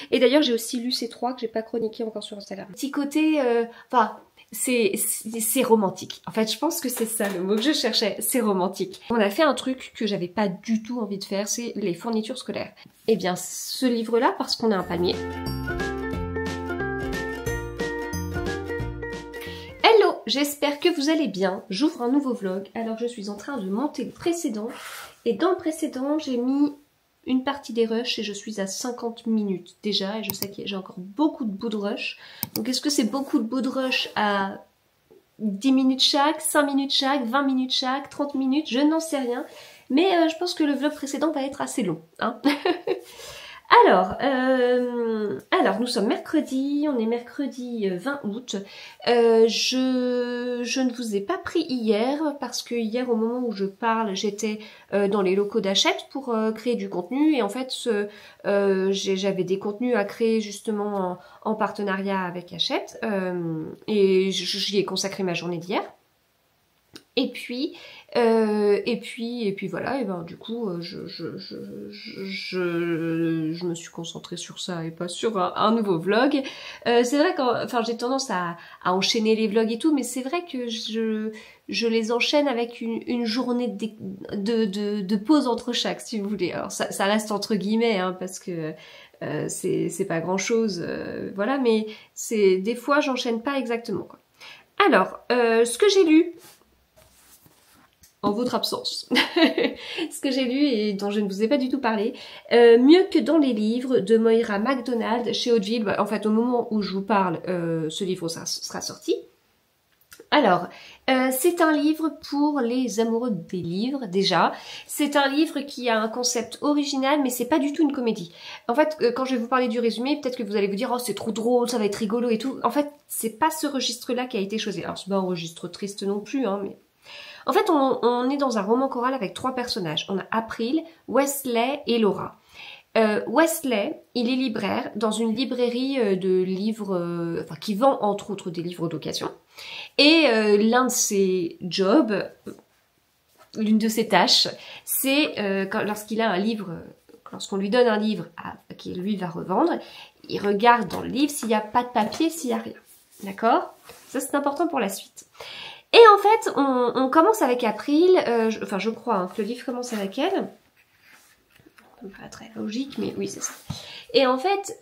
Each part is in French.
Et d'ailleurs, j'ai aussi lu ces 3 que j'ai pas chroniqué encore sur Instagram. Petit côté, enfin, c'est romantique. En fait, je pense que c'est ça le mot que je cherchais, c'est romantique. On a fait un truc que j'avais pas du tout envie de faire, c'est les fournitures scolaires. Eh bien, ce livre-là, parce qu'on a un palmier. Hello, j'espère que vous allez bien. J'ouvre un nouveau vlog. Alors, je suis en train de monter le précédent. Et dans le précédent, j'ai mis une partie des rushs et je suis à 50 minutes déjà. Et je sais que j'ai encore beaucoup de bouts de rush. Donc, est-ce que c'est beaucoup de bouts de rush à 10 minutes chaque, 5 minutes chaque, 20 minutes chaque, 30 minutes? Je n'en sais rien. Mais je pense que le vlog précédent va être assez long. Hein. Alors, nous sommes mercredi, on est mercredi 20 août. Je ne vous ai pas pris hier parce que hier au moment où je parle, j'étais dans les locaux d'Hachette pour créer du contenu et en fait j'avais des contenus à créer justement en partenariat avec Hachette et j'y ai consacré ma journée d'hier. Et puis voilà, et ben du coup je me suis concentrée sur ça et pas sur un nouveau vlog. C'est vrai que j'ai tendance à enchaîner les vlogs et tout, mais c'est vrai que je les enchaîne avec une journée de pause entre chaque, si vous voulez. Alors ça reste entre guillemets, hein, parce que c'est pas grand chose, voilà, mais c'est des fois j'enchaîne pas exactement, quoi. Alors, ce que j'ai lu en votre absence, ce que j'ai lu et dont je ne vous ai pas du tout parlé, Mieux que dans les livres de Moira MacDonald chez Hauteville. En fait, au moment où je vous parle, ce livre sera sorti. Alors, c'est un livre pour les amoureux des livres, déjà. C'est un livre qui a un concept original, mais c'est pas du tout une comédie. En fait, quand je vais vous parler du résumé, peut-être que vous allez vous dire « Oh, c'est trop drôle, ça va être rigolo et tout ». En fait, c'est pas ce registre-là qui a été choisi. Alors, c'est pas un registre triste non plus, hein, mais... En fait, on est dans un roman choral avec 3 personnages. On a April, Wesley et Laura. Wesley, il est libraire dans une librairie de livres, qui vend entre autres des livres d'occasion. Et l'un de ses jobs, l'une de ses tâches, c'est lorsqu'il a un livre, lorsqu'on lui donne un livre qu'il lui va revendre, il regarde dans le livre s'il n'y a pas de papier, s'il n'y a rien. D'accord? Ça, c'est important pour la suite. Et en fait, on commence avec April, je crois hein, que le livre commence avec elle. Pas très logique, mais oui, c'est ça. Et en fait,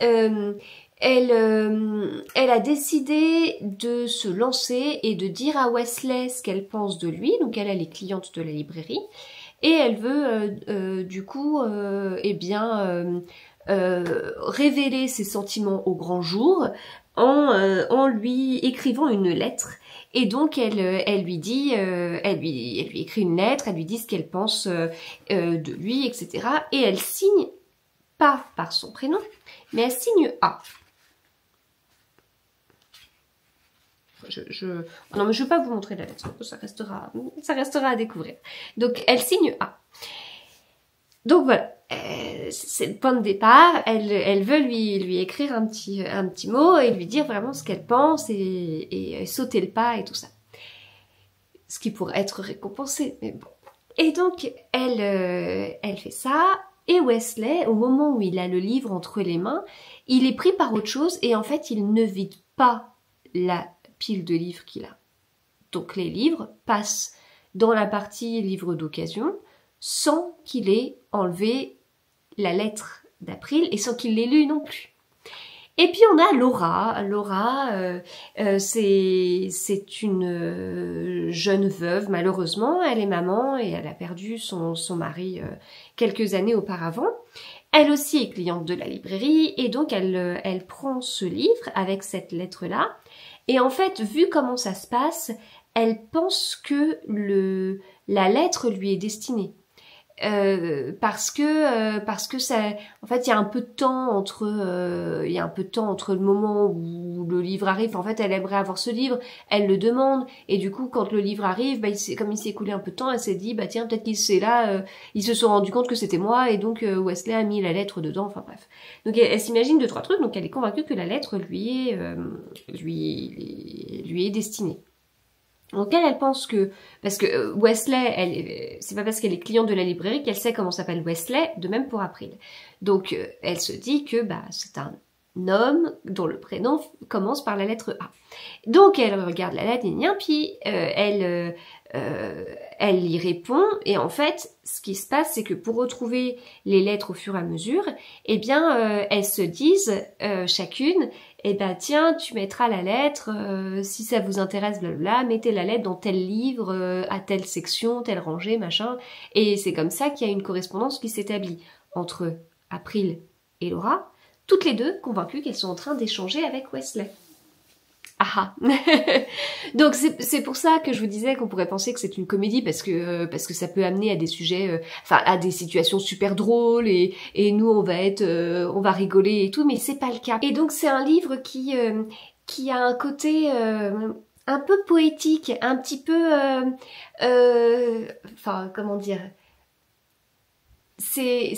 elle a décidé de se lancer et de dire à Wesley ce qu'elle pense de lui. Donc elle est cliente de la librairie. Et elle veut, du coup, révéler ses sentiments au grand jour en lui écrivant une lettre. Et donc elle lui écrit une lettre, elle lui dit ce qu'elle pense de lui, etc. Et elle signe pas par son prénom, mais elle signe A. Non, mais je ne vais pas vous montrer la lettre, ça restera à découvrir. Donc elle signe A. Donc voilà, c'est le point de départ. Elle veut lui écrire un petit mot et lui dire vraiment ce qu'elle pense et sauter le pas et tout ça. Ce qui pourrait être récompensé, mais bon. Et donc, elle fait ça. Et Wesley, au moment où il a le livre entre les mains, il est pris par autre chose et en fait, il ne vide pas la pile de livres qu'il a. Donc les livres passent dans la partie livres d'occasion sans qu'il ait enlevé la lettre d'April et sans qu'il l'ait lu non plus. Et puis on a Laura. Laura, c'est une jeune veuve, malheureusement. Elle est maman et elle a perdu son mari quelques années auparavant. Elle aussi est cliente de la librairie et donc elle prend ce livre avec cette lettre-là. Et en fait, vu comment ça se passe, elle pense que la lettre lui est destinée. Parce que ça, en fait, il y a un peu de temps entre le moment où le livre arrive. En fait, elle aimerait avoir ce livre, elle le demande, et du coup, quand le livre arrive, comme il s'est écoulé un peu de temps, elle s'est dit, bah tiens, peut-être qu'ils ils se sont rendus compte que c'était moi, et donc Wesley a mis la lettre dedans. Enfin bref. Donc elle s'imagine 2-3 trucs, donc elle est convaincue que la lettre lui est destinée. Donc elle pense que, parce que Wesley, c'est pas parce qu'elle est cliente de la librairie qu'elle sait comment s'appelle Wesley, de même pour April. Donc elle se dit que bah, c'est homme dont le prénom commence par la lettre A. Donc elle regarde la lettre, puis elle y répond, et en fait, ce qui se passe, c'est que pour retrouver les lettres au fur et à mesure, eh bien, elles se disent chacune, eh ben tiens, tu mettras la lettre, si ça vous intéresse, blablabla, mettez la lettre dans tel livre, à telle section, telle rangée, machin, et c'est comme ça qu'il y a une correspondance qui s'établit entre April et Laura, toutes les deux convaincues qu'elles sont en train d'échanger avec Wesley. Ah donc c'est pour ça que je vous disais qu'on pourrait penser que c'est une comédie parce que ça peut amener à des sujets, enfin à des situations super drôles et nous on va rigoler et tout, mais c'est pas le cas. Et donc c'est un livre qui a un côté un peu poétique, un petit peu enfin comment dire. C'est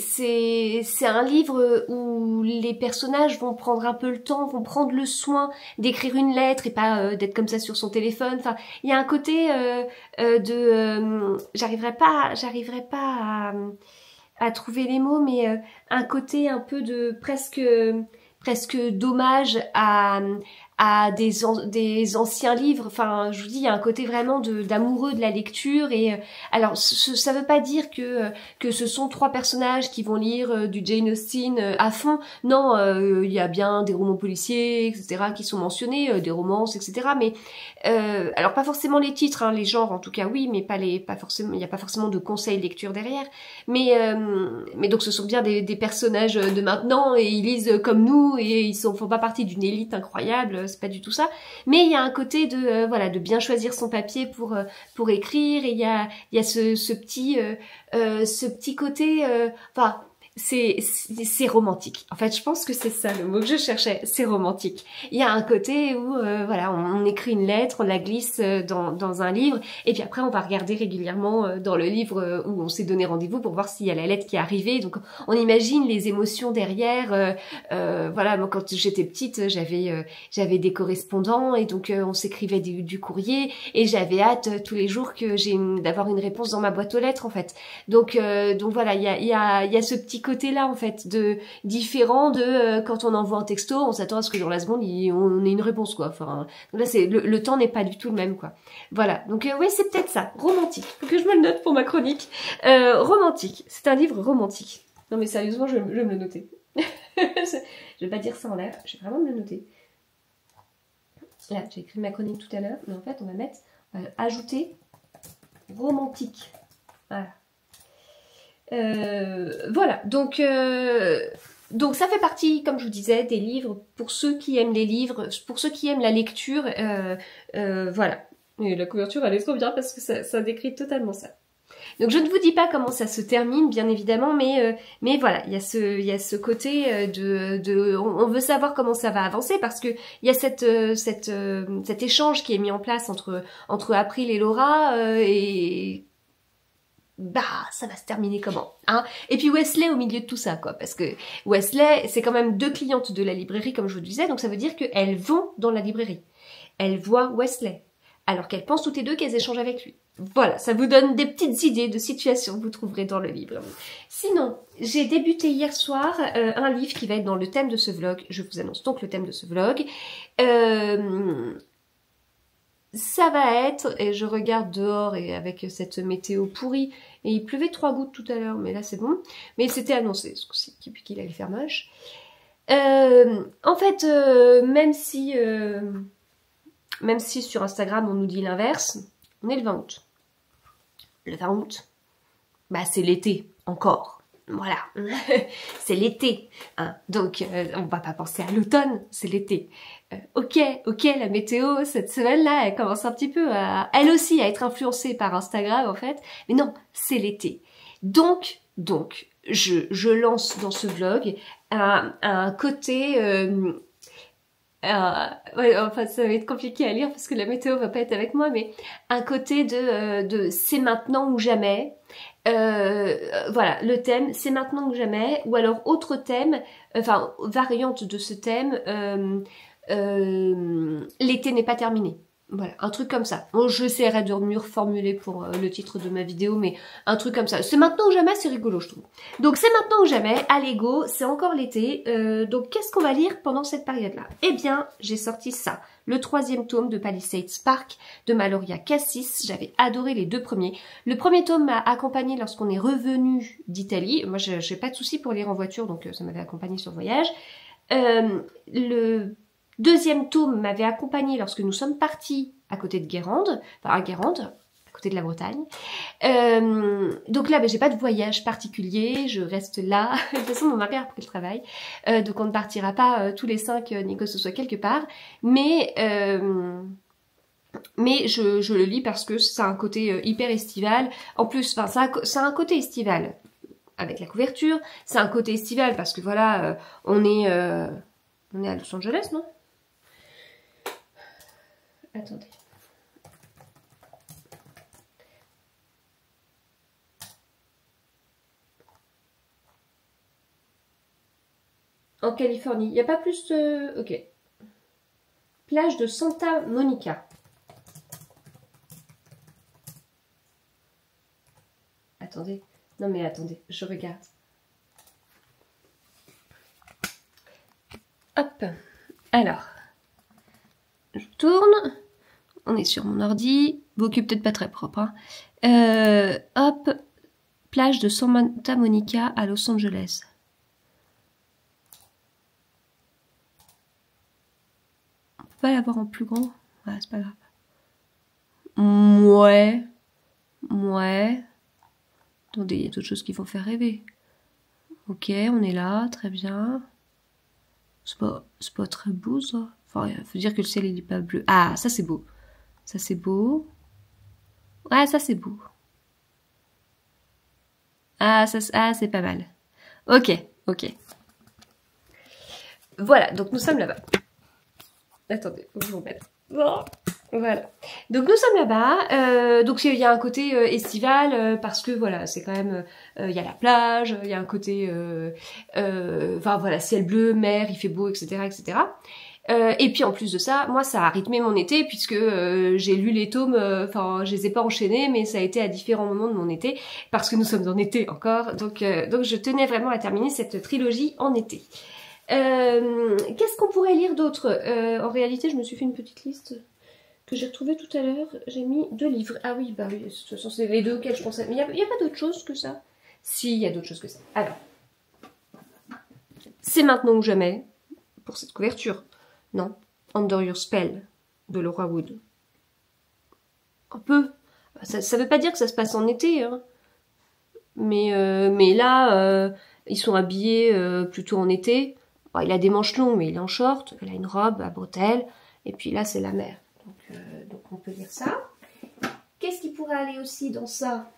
un livre où les personnages vont prendre un peu le temps, vont prendre le soin d'écrire une lettre et pas d'être comme ça sur son téléphone. Enfin, il y a un côté j'arriverai pas à trouver les mots, mais un côté un peu de presque d'hommage à des anciens livres. Enfin, je vous dis, il y a un côté vraiment d'amoureux de la lecture. Et alors, ça veut pas dire que ce sont trois personnages qui vont lire du Jane Austen à fond. Non, il y a bien des romans policiers, etc., qui sont mentionnés, des romances, etc. Mais alors pas forcément les titres, hein, les genres en tout cas oui, mais pas forcément. Il n'y a pas forcément de conseils lecture derrière. Mais donc ce sont bien des personnages de maintenant et ils lisent comme nous et ils font pas partie d'une élite incroyable. C'est pas du tout ça, mais il y a un côté de voilà, de bien choisir son papier pour écrire, et il y a ce petit côté enfin c'est romantique. En fait, je pense que c'est ça le mot que je cherchais, c'est romantique. Il y a un côté où voilà, on écrit une lettre, on la glisse dans un livre, et puis après on va regarder régulièrement dans le livre où on s'est donné rendez-vous pour voir s'il y a la lettre qui est arrivée. Donc on imagine les émotions derrière. Voilà, moi quand j'étais petite, j'avais des correspondants, et donc on s'écrivait du courrier, et j'avais hâte tous les jours d'avoir une réponse dans ma boîte aux lettres en fait. Donc voilà, il y a ce petit côté-là, en fait, différent de quand on envoie un texto, on s'attend à ce que dans la seconde, on ait une réponse, quoi. Enfin, là, le temps n'est pas du tout le même, quoi. Voilà. Donc, oui, c'est peut-être ça. Romantique. Faut que je me le note pour ma chronique. Romantique. C'est un livre romantique. Non, mais sérieusement, je vais me le noter. Je vais pas dire ça en l'air. Je vais vraiment me le noter. Là, j'ai écrit ma chronique tout à l'heure, mais en fait, on va ajouter romantique. Voilà. Voilà, donc ça fait partie, comme je vous disais, des livres pour ceux qui aiment les livres, pour ceux qui aiment la lecture, voilà. Et la couverture, elle est trop bien parce que ça décrit totalement ça. Donc je ne vous dis pas comment ça se termine, bien évidemment, mais voilà, il y a ce côté on veut savoir comment ça va avancer, parce que il y a cet échange qui est mis en place entre April et Laura, et bah ça va se terminer comment, hein? Et puis Wesley au milieu de tout ça, quoi, parce que Wesley, c'est quand même 2 clientes de la librairie, comme je vous disais, donc ça veut dire qu'elles vont dans la librairie, elles voient Wesley, alors qu'elles pensent toutes les deux qu'elles échangent avec lui. Voilà, ça vous donne des petites idées de situations que vous trouverez dans le livre. Sinon, j'ai débuté hier soir un livre qui va être dans le thème de ce vlog. Je vous annonce donc le thème de ce vlog. Ça va être, et je regarde dehors et avec cette météo pourrie, et il pleuvait 3 gouttes tout à l'heure, mais là c'est bon. Mais c'était annoncé, ce coup-ci, qu'il allait faire moche. En fait, même si sur Instagram on nous dit l'inverse, on est le 20 août. Le 20 août, bah c'est l'été, encore. Voilà, c'est l'été, hein. Donc on va pas penser à l'automne, c'est l'été. Ok, la météo cette semaine-là, elle commence un petit peu elle aussi à être influencée par Instagram en fait, mais non, c'est l'été. Donc je lance dans ce vlog un côté ouais, enfin ça va être compliqué à lire parce que la météo va pas être avec moi, mais un côté de c'est maintenant ou jamais. Voilà, le thème c'est maintenant ou jamais, ou alors autre thème, enfin variante de ce thème, l'été n'est pas terminé. Voilà, un truc comme ça. Bon, j'essaierai de mieux reformuler pour le titre de ma vidéo, mais un truc comme ça. C'est maintenant ou jamais, c'est rigolo, je trouve. Donc c'est maintenant ou jamais, allez go, c'est encore l'été. Donc qu'est-ce qu'on va lire pendant cette période-là? Eh bien, j'ai sorti ça. Le 3e tome de Palisades Park de Maloria Cassis. J'avais adoré les 2 premiers. Le premier tome m'a accompagné lorsqu'on est revenu d'Italie. Moi, j'ai pas de souci pour lire en voiture, donc ça m'avait accompagné sur le voyage. Le 2e tome m'avait accompagné lorsque nous sommes partis à côté de Guérande, enfin à Guérande, à côté de la Bretagne. Donc là, j'ai pas de voyage particulier, je reste là. De toute façon, mon mari a repris le travail, donc on ne partira pas tous les 5 ni que ce soit quelque part. Mais je le lis parce que ça a un côté hyper estival. En plus, enfin, ça a un côté estival avec la couverture. C'est un côté estival parce que voilà, on est à Los Angeles, non? Attendez. En Californie. Il n'y a pas plus de... Ok. Plage de Santa Monica. Attendez. Non mais attendez, je regarde. Hop. Alors. Je tourne. On est sur mon ordi. Beaucoup peut-être pas très propre. Hein. Hop. Plage de Santa Monica à Los Angeles. On peut pas l'avoir en plus grand. Ouais, c'est pas grave. Ouais. Attendez, il y a d'autres choses qui vont faire rêver. Ok, on est là, très bien. C'est pas très beau ça. Enfin, il faut dire que le ciel il est pas bleu. Ah, ça c'est beau. Ça c'est beau. Ouais, ça c'est beau. Ah, c'est pas mal. Ok. Voilà, donc nous sommes là-bas. Attendez, je vous remets là. Voilà. Donc nous sommes là-bas. Donc il y a un côté estival parce que voilà, c'est quand même il y a la plage, il y a un côté enfin voilà, ciel bleu, mer, il fait beau, etc. Et puis en plus de ça, moi ça a rythmé mon été puisque j'ai lu les tomes, enfin je les ai pas enchaînés, mais ça a été à différents moments de mon été parce que nous sommes en été encore. Donc je tenais vraiment à terminer cette trilogie en été. Qu'est-ce qu'on pourrait lire d'autre? En réalité, je me suis fait une petite liste que j'ai retrouvée tout à l'heure. J'ai mis 2 livres. Ah oui, bah oui, de toute façon, c'est les 2 auxquels je pensais. Mais il n'y a pas d'autre chose que ça? Si, il y a d'autres choses que ça. Alors, c'est maintenant ou jamais pour cette couverture. Non, Under Your Spell de Laura Wood. Un peu. Ça veut pas dire que ça se passe en été, hein. Mais là, ils sont habillés plutôt en été. Bon, il a des manches longues, mais il est en short. Il a une robe à bretelles. Et puis là, c'est la mer. Donc on peut lire ça. Qu'est-ce qui pourrait aller aussi dans ça?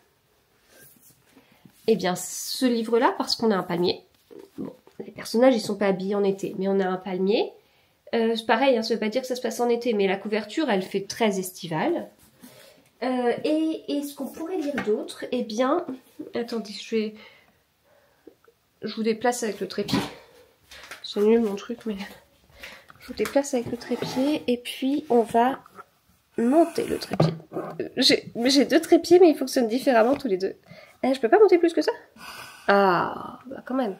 Eh bien, ce livre-là, parce qu'on a un palmier. Bon, les personnages, ils sont pas habillés en été, mais on a un palmier. C'est pareil, hein, ça veut pas dire que ça se passe en été, mais la couverture, elle fait très estivale. Et ce qu'on pourrait lire d'autre, eh bien... Attendez, je vous déplace avec le trépied. C'est nul mon truc, mais... Je vous déplace avec le trépied, et puis on va monter le trépied. J'ai 2 trépieds, mais ils fonctionnent différemment tous les 2. Je peux pas monter plus que ça? Ah, bah quand même.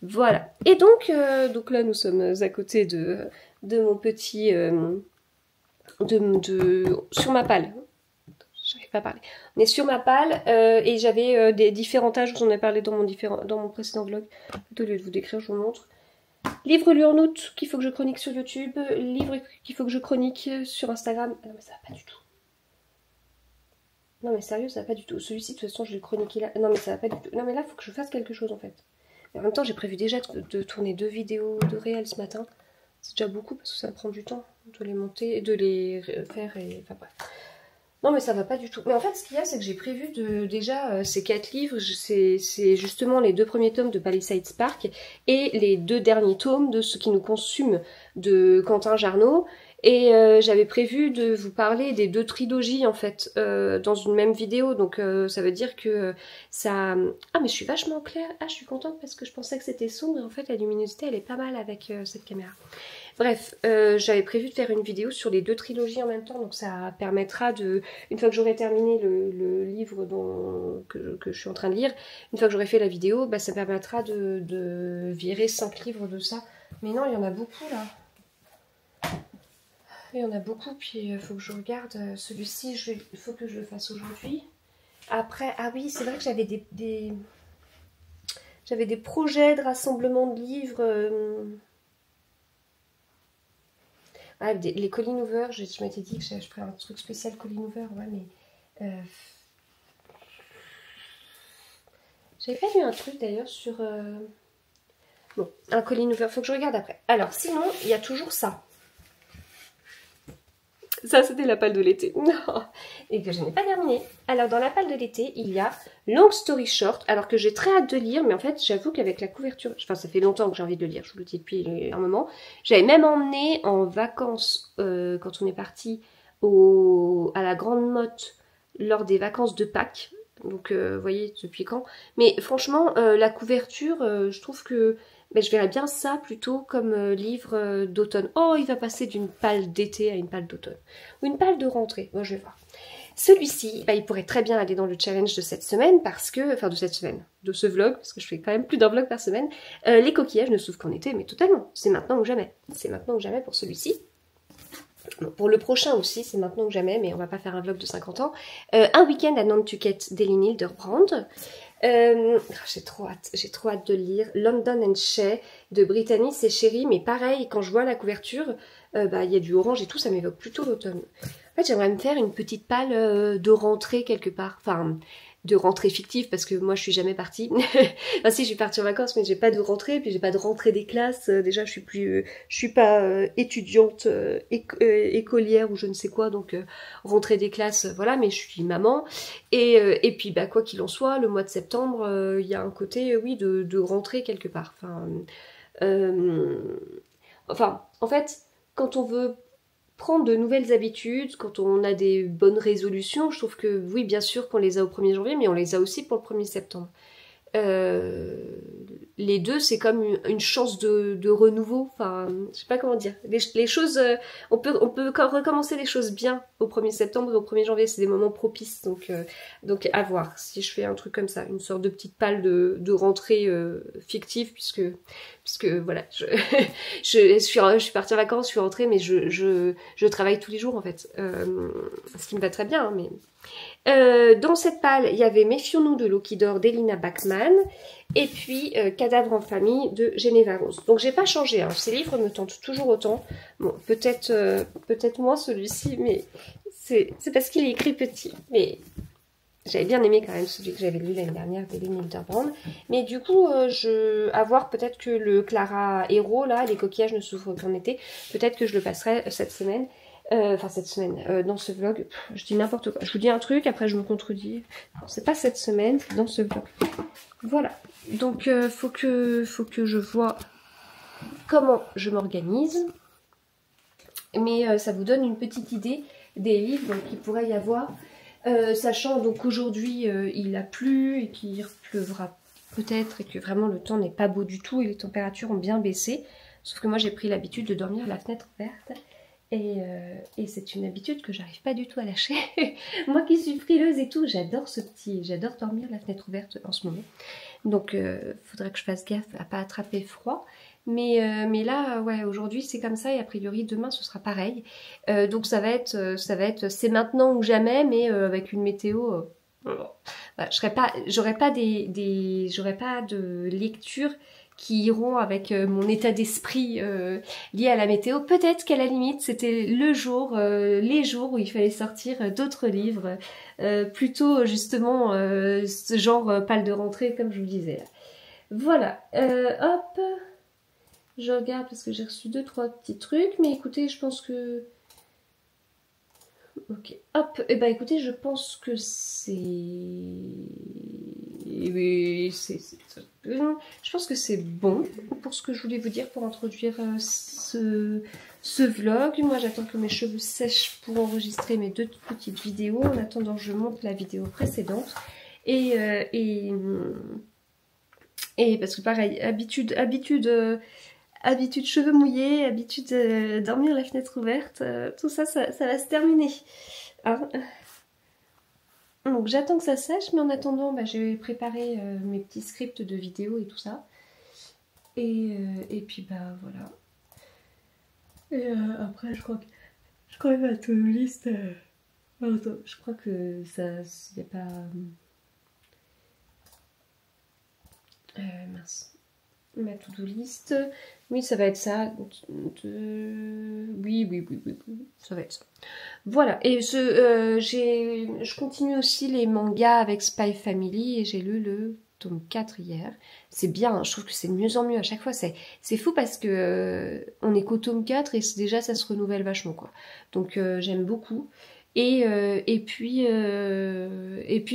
Voilà. Et donc là, nous sommes à côté de mon petit... sur ma palle. J'arrive pas à parler. On est sur ma palle et j'avais des différents âges, je vous en ai parlé dans mon précédent vlog. Au lieu de vous décrire, je vous montre. Livre lu en août qu'il faut que je chronique sur YouTube. Livre qu'il faut que je chronique sur Instagram. Ah non mais ça va pas du tout. Non mais sérieux, ça va pas du tout. Celui-ci de toute façon je l'ai chroniqué là. Non mais ça va pas du tout. Non mais là faut que je fasse quelque chose en fait. Mais en même temps j'ai prévu déjà de tourner 2 vidéos de réel ce matin. C'est déjà beaucoup parce que ça me prend du temps de les monter, de les faire et... Enfin bref. Non mais ça va pas du tout. Mais en fait ce qu'il y a c'est que j'ai prévu déjà ces 4 livres, c'est justement les 2 premiers tomes de Palisades Park et les 2 derniers tomes de Ce qui nous consume de Quentin Jarnot. Et j'avais prévu de vous parler des 2 trilogies en fait dans une même vidéo, donc ça veut dire que ça... Ah mais je suis vachement claire, ah je suis contente parce que je pensais que c'était sombre et en fait la luminosité elle est pas mal avec cette caméra. Bref, j'avais prévu de faire une vidéo sur les 2 trilogies en même temps, donc ça permettra de, une fois que j'aurai terminé le livre que je suis en train de lire, une fois que j'aurai fait la vidéo, bah, ça permettra de virer 5 livres de ça. Mais non, il y en a beaucoup là. Il y en a beaucoup, puis il faut que je regarde celui-ci, il faut que je le fasse aujourd'hui. Après, ah oui, c'est vrai que j'avais j'avais des projets de rassemblement de livres. Ah, les Colleen Hoover, je m'étais dit que je ferais un truc spécial Colleen Hoover, ouais, mais... J'avais pas lu un truc d'ailleurs sur... Bon, un Colleen Hoover, faut que je regarde après. Alors, sinon, il y a toujours ça. Ça, c'était la palle de l'été. Et que je n'ai pas terminé. Alors, dans la palle de l'été, il y a Long Story Short, alors que j'ai très hâte de lire, mais en fait, j'avoue qu'avec la couverture... Enfin, ça fait longtemps que j'ai envie de le lire, je vous le dis depuis un moment. J'avais même emmené en vacances, quand on est parti à la Grande Motte, lors des vacances de Pâques. Donc, vous voyez, depuis quand. Mais franchement, la couverture, je trouve que... Mais je verrais bien ça plutôt comme livre d'automne. Oh, il va passer d'une palle d'été à une palle d'automne. Ou une palle de rentrée. Bon, je vais voir. Celui-ci, bah, il pourrait très bien aller dans le challenge de cette semaine parce que... Enfin, de cette semaine. De ce vlog, parce que je fais quand même plus d'un vlog par semaine. Les coquillages ne s'ouvrent qu'en été, mais totalement. C'est maintenant ou jamais. C'est maintenant ou jamais pour celui-ci. Bon, pour le prochain aussi, c'est maintenant ou jamais, mais on va pas faire un vlog de 50 ans. Un week-end à Nantucket d'Elin Hilderbrand. J'ai trop hâte de lire London and Shea de Brittany, c'est chéri, mais pareil, quand je vois la couverture, bah, y a du orange et tout, ça m'évoque plutôt l'automne. En fait, j'aimerais me faire une petite palle de rentrée quelque part, enfin, de rentrée fictive, parce que moi, je suis jamais partie. Enfin, si, je suis partie en vacances, mais j'ai pas de rentrée, puis j'ai pas de rentrée des classes. Déjà, je suis pas étudiante, écolière ou je ne sais quoi, donc rentrée des classes, voilà, mais je suis maman. Et puis, bah, quoi qu'il en soit, le mois de septembre, il y a un côté, oui, de rentrée quelque part. Enfin, en fait, quand on veut prendre de nouvelles habitudes, quand on a des bonnes résolutions, je trouve que oui, bien sûr qu'on les a au 1er janvier, mais on les a aussi pour le 1er septembre. Les deux, c'est comme une chance de renouveau. Enfin, je sais pas comment dire. Les choses, on peut recommencer les choses bien au 1er septembre et au 1er janvier. C'est des moments propices. Donc à voir si je fais un truc comme ça, une sorte de petite palle de rentrée fictive, puisque voilà, je suis partie en vacances, je suis rentrée, mais je travaille tous les jours en fait. Ce qui me va très bien, hein, mais... dans cette palle, il y avait Méfions-nous de l'eau qui dort d'Elina Bachmann et puis Cadavre en famille de Geneva Rose. Donc j'ai pas changé, hein. Ces livres me tentent toujours autant. Bon, peut-être moins celui-ci, mais c'est parce qu'il est écrit petit. Mais j'avais bien aimé quand même celui que j'avais lu l'année dernière d'Elin Hilderbrand. Mais du coup, à voir peut-être que le Clara Héros, là, les coquillages ne s'ouvrent qu'en été, peut-être que je le passerai cette semaine. Enfin cette semaine, dans ce vlog, je dis n'importe quoi. Je vous dis un truc, après je me contredis. C'est pas cette semaine, c'est dans ce vlog. Voilà. Donc faut que je vois comment je m'organise. Mais ça vous donne une petite idée des livres qu'il pourrait y avoir. Sachant donc qu'aujourd'hui il a plu et qu'il pleuvra peut-être et que vraiment le temps n'est pas beau du tout et les températures ont bien baissé. Sauf que moi j'ai pris l'habitude de dormir à la fenêtre ouverte. Et c'est une habitude que j'arrive pas du tout à lâcher. Moi qui suis frileuse et tout, j'adore dormir la fenêtre ouverte en ce moment. Donc faudrait que je fasse gaffe à pas attraper froid. Mais là, ouais, aujourd'hui c'est comme ça et a priori demain ce sera pareil. Donc ça va être, c'est maintenant ou jamais, mais avec une météo. Voilà, j'aurais pas de lecture qui iront avec mon état d'esprit lié à la météo. Peut-être qu'à la limite, c'était les jours où il fallait sortir d'autres livres, plutôt justement ce genre palle de rentrée, comme je vous disais. Là. Voilà, hop, je regarde parce que j'ai reçu 2-3 petits trucs, mais écoutez, je pense que... Ok, hop, et bah écoutez, je pense que c'est... Oui, Je pense que c'est bon pour ce que je voulais vous dire pour introduire ce vlog. Moi, j'attends que mes cheveux sèchent pour enregistrer mes 2 petites vidéos. En attendant, je monte la vidéo précédente. Et parce que pareil, habitude cheveux mouillés, habitude dormir la fenêtre ouverte, tout ça, ça va se terminer. Hein. Donc j'attends que ça sèche, mais en attendant, bah, j'ai préparé mes petits scripts de vidéos et tout ça. Et puis bah voilà. Et après, je crois que ma to-do list. Attends, je crois que ça, y a pas. Mince. Ma to-do list. Oui, ça va être ça. Oui, ça va être ça. Voilà. Et je continue aussi les mangas avec Spy Family et j'ai lu le tome 4 hier. C'est bien, hein, je trouve que c'est de mieux en mieux à chaque fois. C'est fou parce que on est qu'au tome 4 et déjà ça se renouvelle vachement, quoi. Donc j'aime beaucoup. Et puis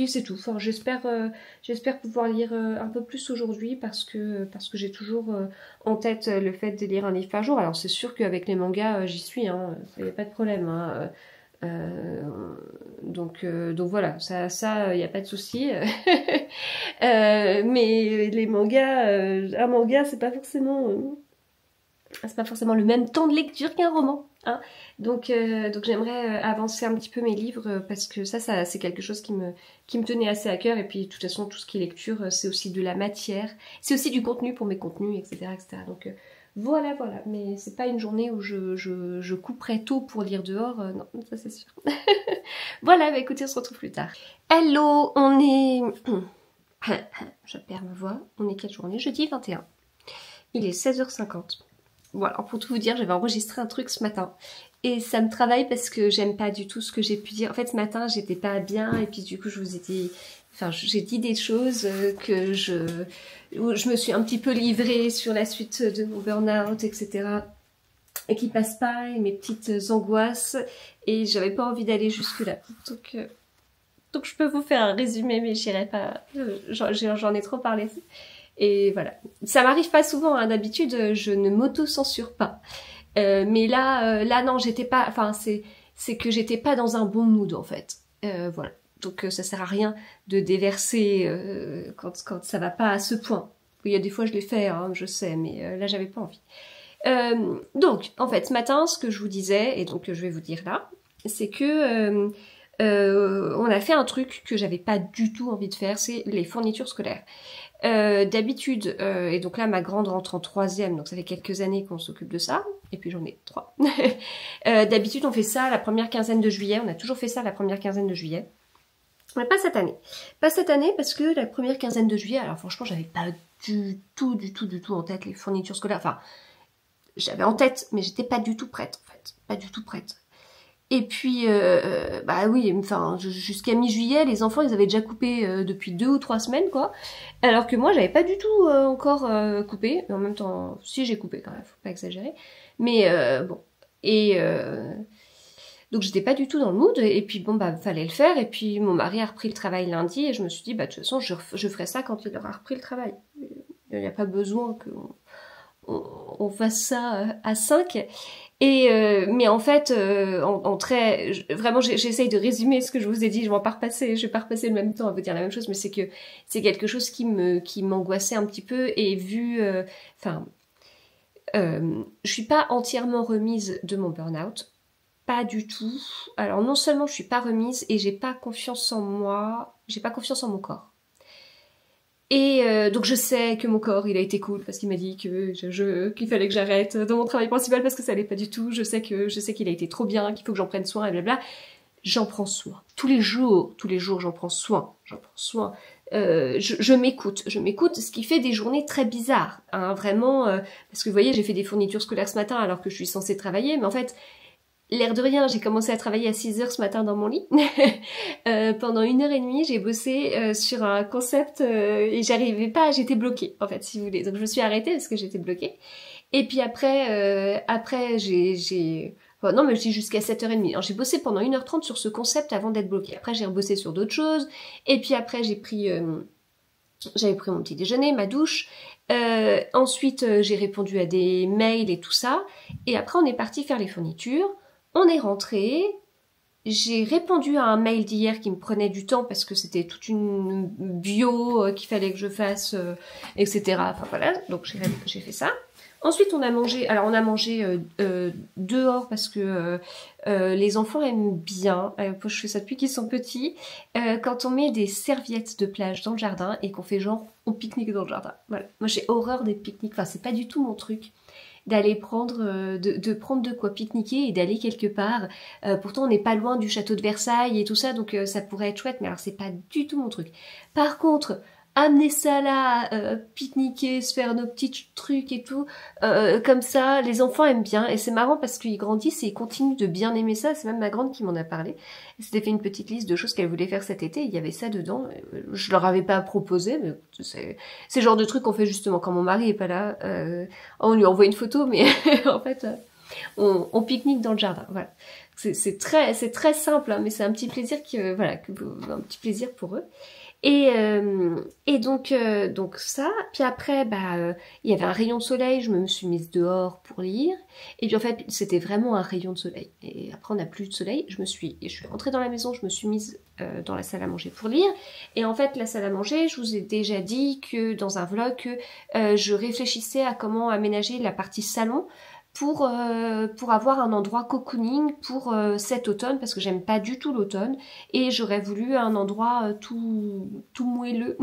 c'est tout. Enfin, j'espère pouvoir lire un peu plus aujourd'hui parce que j'ai toujours en tête le fait de lire un livre par jour. Alors c'est sûr qu'avec les mangas j'y suis, hein, ça y a pas de problème. Hein. Donc voilà, ça y a pas de souci. Mais les mangas, un manga c'est pas forcément le même temps de lecture qu'un roman. Hein. Donc j'aimerais avancer un petit peu mes livres parce que ça c'est quelque chose qui me tenait assez à cœur. Et puis de toute façon, tout ce qui est lecture, c'est aussi de la matière. C'est aussi du contenu pour mes contenus, etc. etc. Donc voilà. Mais c'est pas une journée où je couperai tôt pour lire dehors. Non, ça c'est sûr. Voilà, bah écoutez, on se retrouve plus tard. Hello, on est... Je perds ma voix. On est quelle journée? Jeudi 21. Il est 16h50. Voilà, pour tout vous dire, j'avais enregistré un truc ce matin. Et ça me travaille parce que j'aime pas du tout ce que j'ai pu dire. En fait, ce matin, j'étais pas bien. Et puis du coup, j'ai dit des choses où je me suis un petit peu livrée sur la suite de mon burn-out, etc. Et qui passent pas, et mes petites angoisses. Et j'avais pas envie d'aller jusque-là. Donc je peux vous faire un résumé, mais j'irai pas. J'en ai trop parlé. Et voilà. Ça m'arrive pas souvent, hein. D'habitude, je ne m'auto-censure pas. Mais là non, j'étais pas... Enfin, c'est que j'étais pas dans un bon mood, en fait. Voilà. Donc ça sert à rien de déverser quand ça va pas à ce point. Il y a des fois, je l'ai fait, hein, je sais, mais là, j'avais pas envie. Donc, en fait, ce matin, ce que je vous disais, et donc je vais vous dire là, c'est que on a fait un truc que j'avais pas du tout envie de faire, c'est les fournitures scolaires. D'habitude, et donc là ma grande rentre en 3e, donc ça fait quelques années qu'on s'occupe de ça, et puis j'en ai 3. D'habitude on fait ça la première quinzaine de juillet, on a toujours fait ça la première quinzaine de juillet. Mais pas cette année. Pas cette année parce que la première quinzaine de juillet, alors franchement j'avais pas du tout en tête les fournitures scolaires, enfin j'avais en tête mais j'étais pas du tout prête en fait, pas du tout prête. Et puis, bah oui, enfin, jusqu'à mi-juillet, les enfants, ils avaient déjà coupé depuis 2 ou 3 semaines, quoi. Alors que moi, j'avais pas du tout encore coupé. Mais en même temps, si, j'ai coupé quand même, faut pas exagérer. Mais bon. Et donc, j'étais pas du tout dans le mood. Et puis, bon, bah, fallait le faire. Et puis, mon mari a repris le travail lundi. Et je me suis dit, bah, de toute façon, je ferai ça quand il aura repris le travail. Il n'y a pas besoin qu'on fasse ça à 5. Mais en fait, vraiment, j'essaye de résumer ce que je vous ai dit. Je vais pas repasser le même temps à vous dire la même chose, mais c'est que c'est quelque chose qui m'angoissait un petit peu. Et je suis pas entièrement remise de mon burn-out, pas du tout. Alors non seulement je suis pas remise et j'ai pas confiance en moi, j'ai pas confiance en mon corps. Et donc je sais que mon corps, il a été cool parce qu'il m'a dit que qu'il fallait que j'arrête dans mon travail principal parce que ça allait pas du tout. Je sais qu'il a été trop bien, qu'il faut que j'en prenne soin et blabla. J'en prends soin. Tous les jours, j'en prends soin. Je m'écoute, ce qui fait des journées très bizarres, hein, vraiment. Parce que vous voyez, j'ai fait des fournitures scolaires ce matin alors que je suis censée travailler, mais en fait, l'air de rien, j'ai commencé à travailler à 6h ce matin dans mon lit. Pendant 1h30, j'ai bossé sur un concept et j'arrivais pas, j'étais bloquée en fait, si vous voulez. Donc je me suis arrêtée parce que j'étais bloquée. Et puis après Enfin, non, mais je dis jusqu'à 7h30. Alors j'ai bossé pendant 1h30 sur ce concept avant d'être bloquée. Après j'ai rebossé sur d'autres choses. Et puis après j'ai pris J'avais pris mon petit déjeuner, ma douche. Ensuite, j'ai répondu à des mails et tout ça. Et après, on est parti faire les fournitures. On est rentré. J'ai répondu à un mail d'hier qui me prenait du temps parce que c'était toute une bio qu'il fallait que je fasse, etc. Enfin voilà, donc j'ai fait ça. Ensuite, on a mangé. Alors, on a mangé dehors parce que les enfants aiment bien. Je fais ça depuis qu'ils sont petits. Quand on met des serviettes de plage dans le jardin et qu'on fait genre on pique-nique dans le jardin. Voilà. Moi, j'ai horreur des pique-niques. Enfin, c'est pas du tout mon truc d'aller prendre de prendre de quoi pique-niquer et d'aller quelque part. Pourtant, on n'est pas loin du château de Versailles et tout ça, donc ça pourrait être chouette. Mais alors, c'est pas du tout mon truc. Par contre, amener ça là, pique-niquer, se faire nos petits trucs et tout, comme ça, les enfants aiment bien. Et c'est marrant parce qu'ils grandissent et ils continuent de bien aimer ça. C'est même ma grande qui m'en a parlé. Elle s'était fait une petite liste de choses qu'elle voulait faire cet été. Il y avait ça dedans. Je leur avais pas proposé, mais c'est le genre de truc qu'on fait justement quand mon mari est pas là. On lui envoie une photo, mais en fait, on pique-nique dans le jardin. Voilà. C'est très simple, hein, mais c'est un petit plaisir un petit plaisir pour eux. Et donc ça, puis après il y avait un rayon de soleil, je me suis mise dehors pour lire, et puis en fait c'était vraiment un rayon de soleil, et après on n'a plus de soleil, je suis rentrée dans la maison, je me suis mise dans la salle à manger pour lire, et en fait la salle à manger, je vous ai déjà dit que dans un vlog que je réfléchissais à comment aménager la partie salon pour avoir un endroit cocooning pour cet automne, parce que j'aime pas du tout l'automne, et j'aurais voulu un endroit tout moelleux,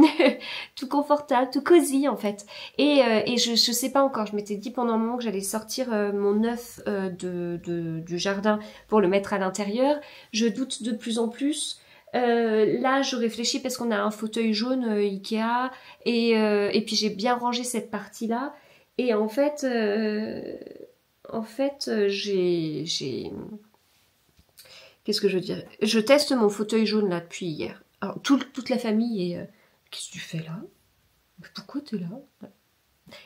tout confortable, tout cosy en fait. Et je sais pas encore, je m'étais dit pendant un moment que j'allais sortir mon œuf du jardin pour le mettre à l'intérieur. Je doute de plus en plus. Là, je réfléchis parce qu'on a un fauteuil jaune Ikea, et puis j'ai bien rangé cette partie-là, et en fait... j'ai... Qu'est-ce que je veux dire? Je teste mon fauteuil jaune là depuis hier. Alors, toute la famille est... Qu'est-ce que tu fais là? Pourquoi t'es là?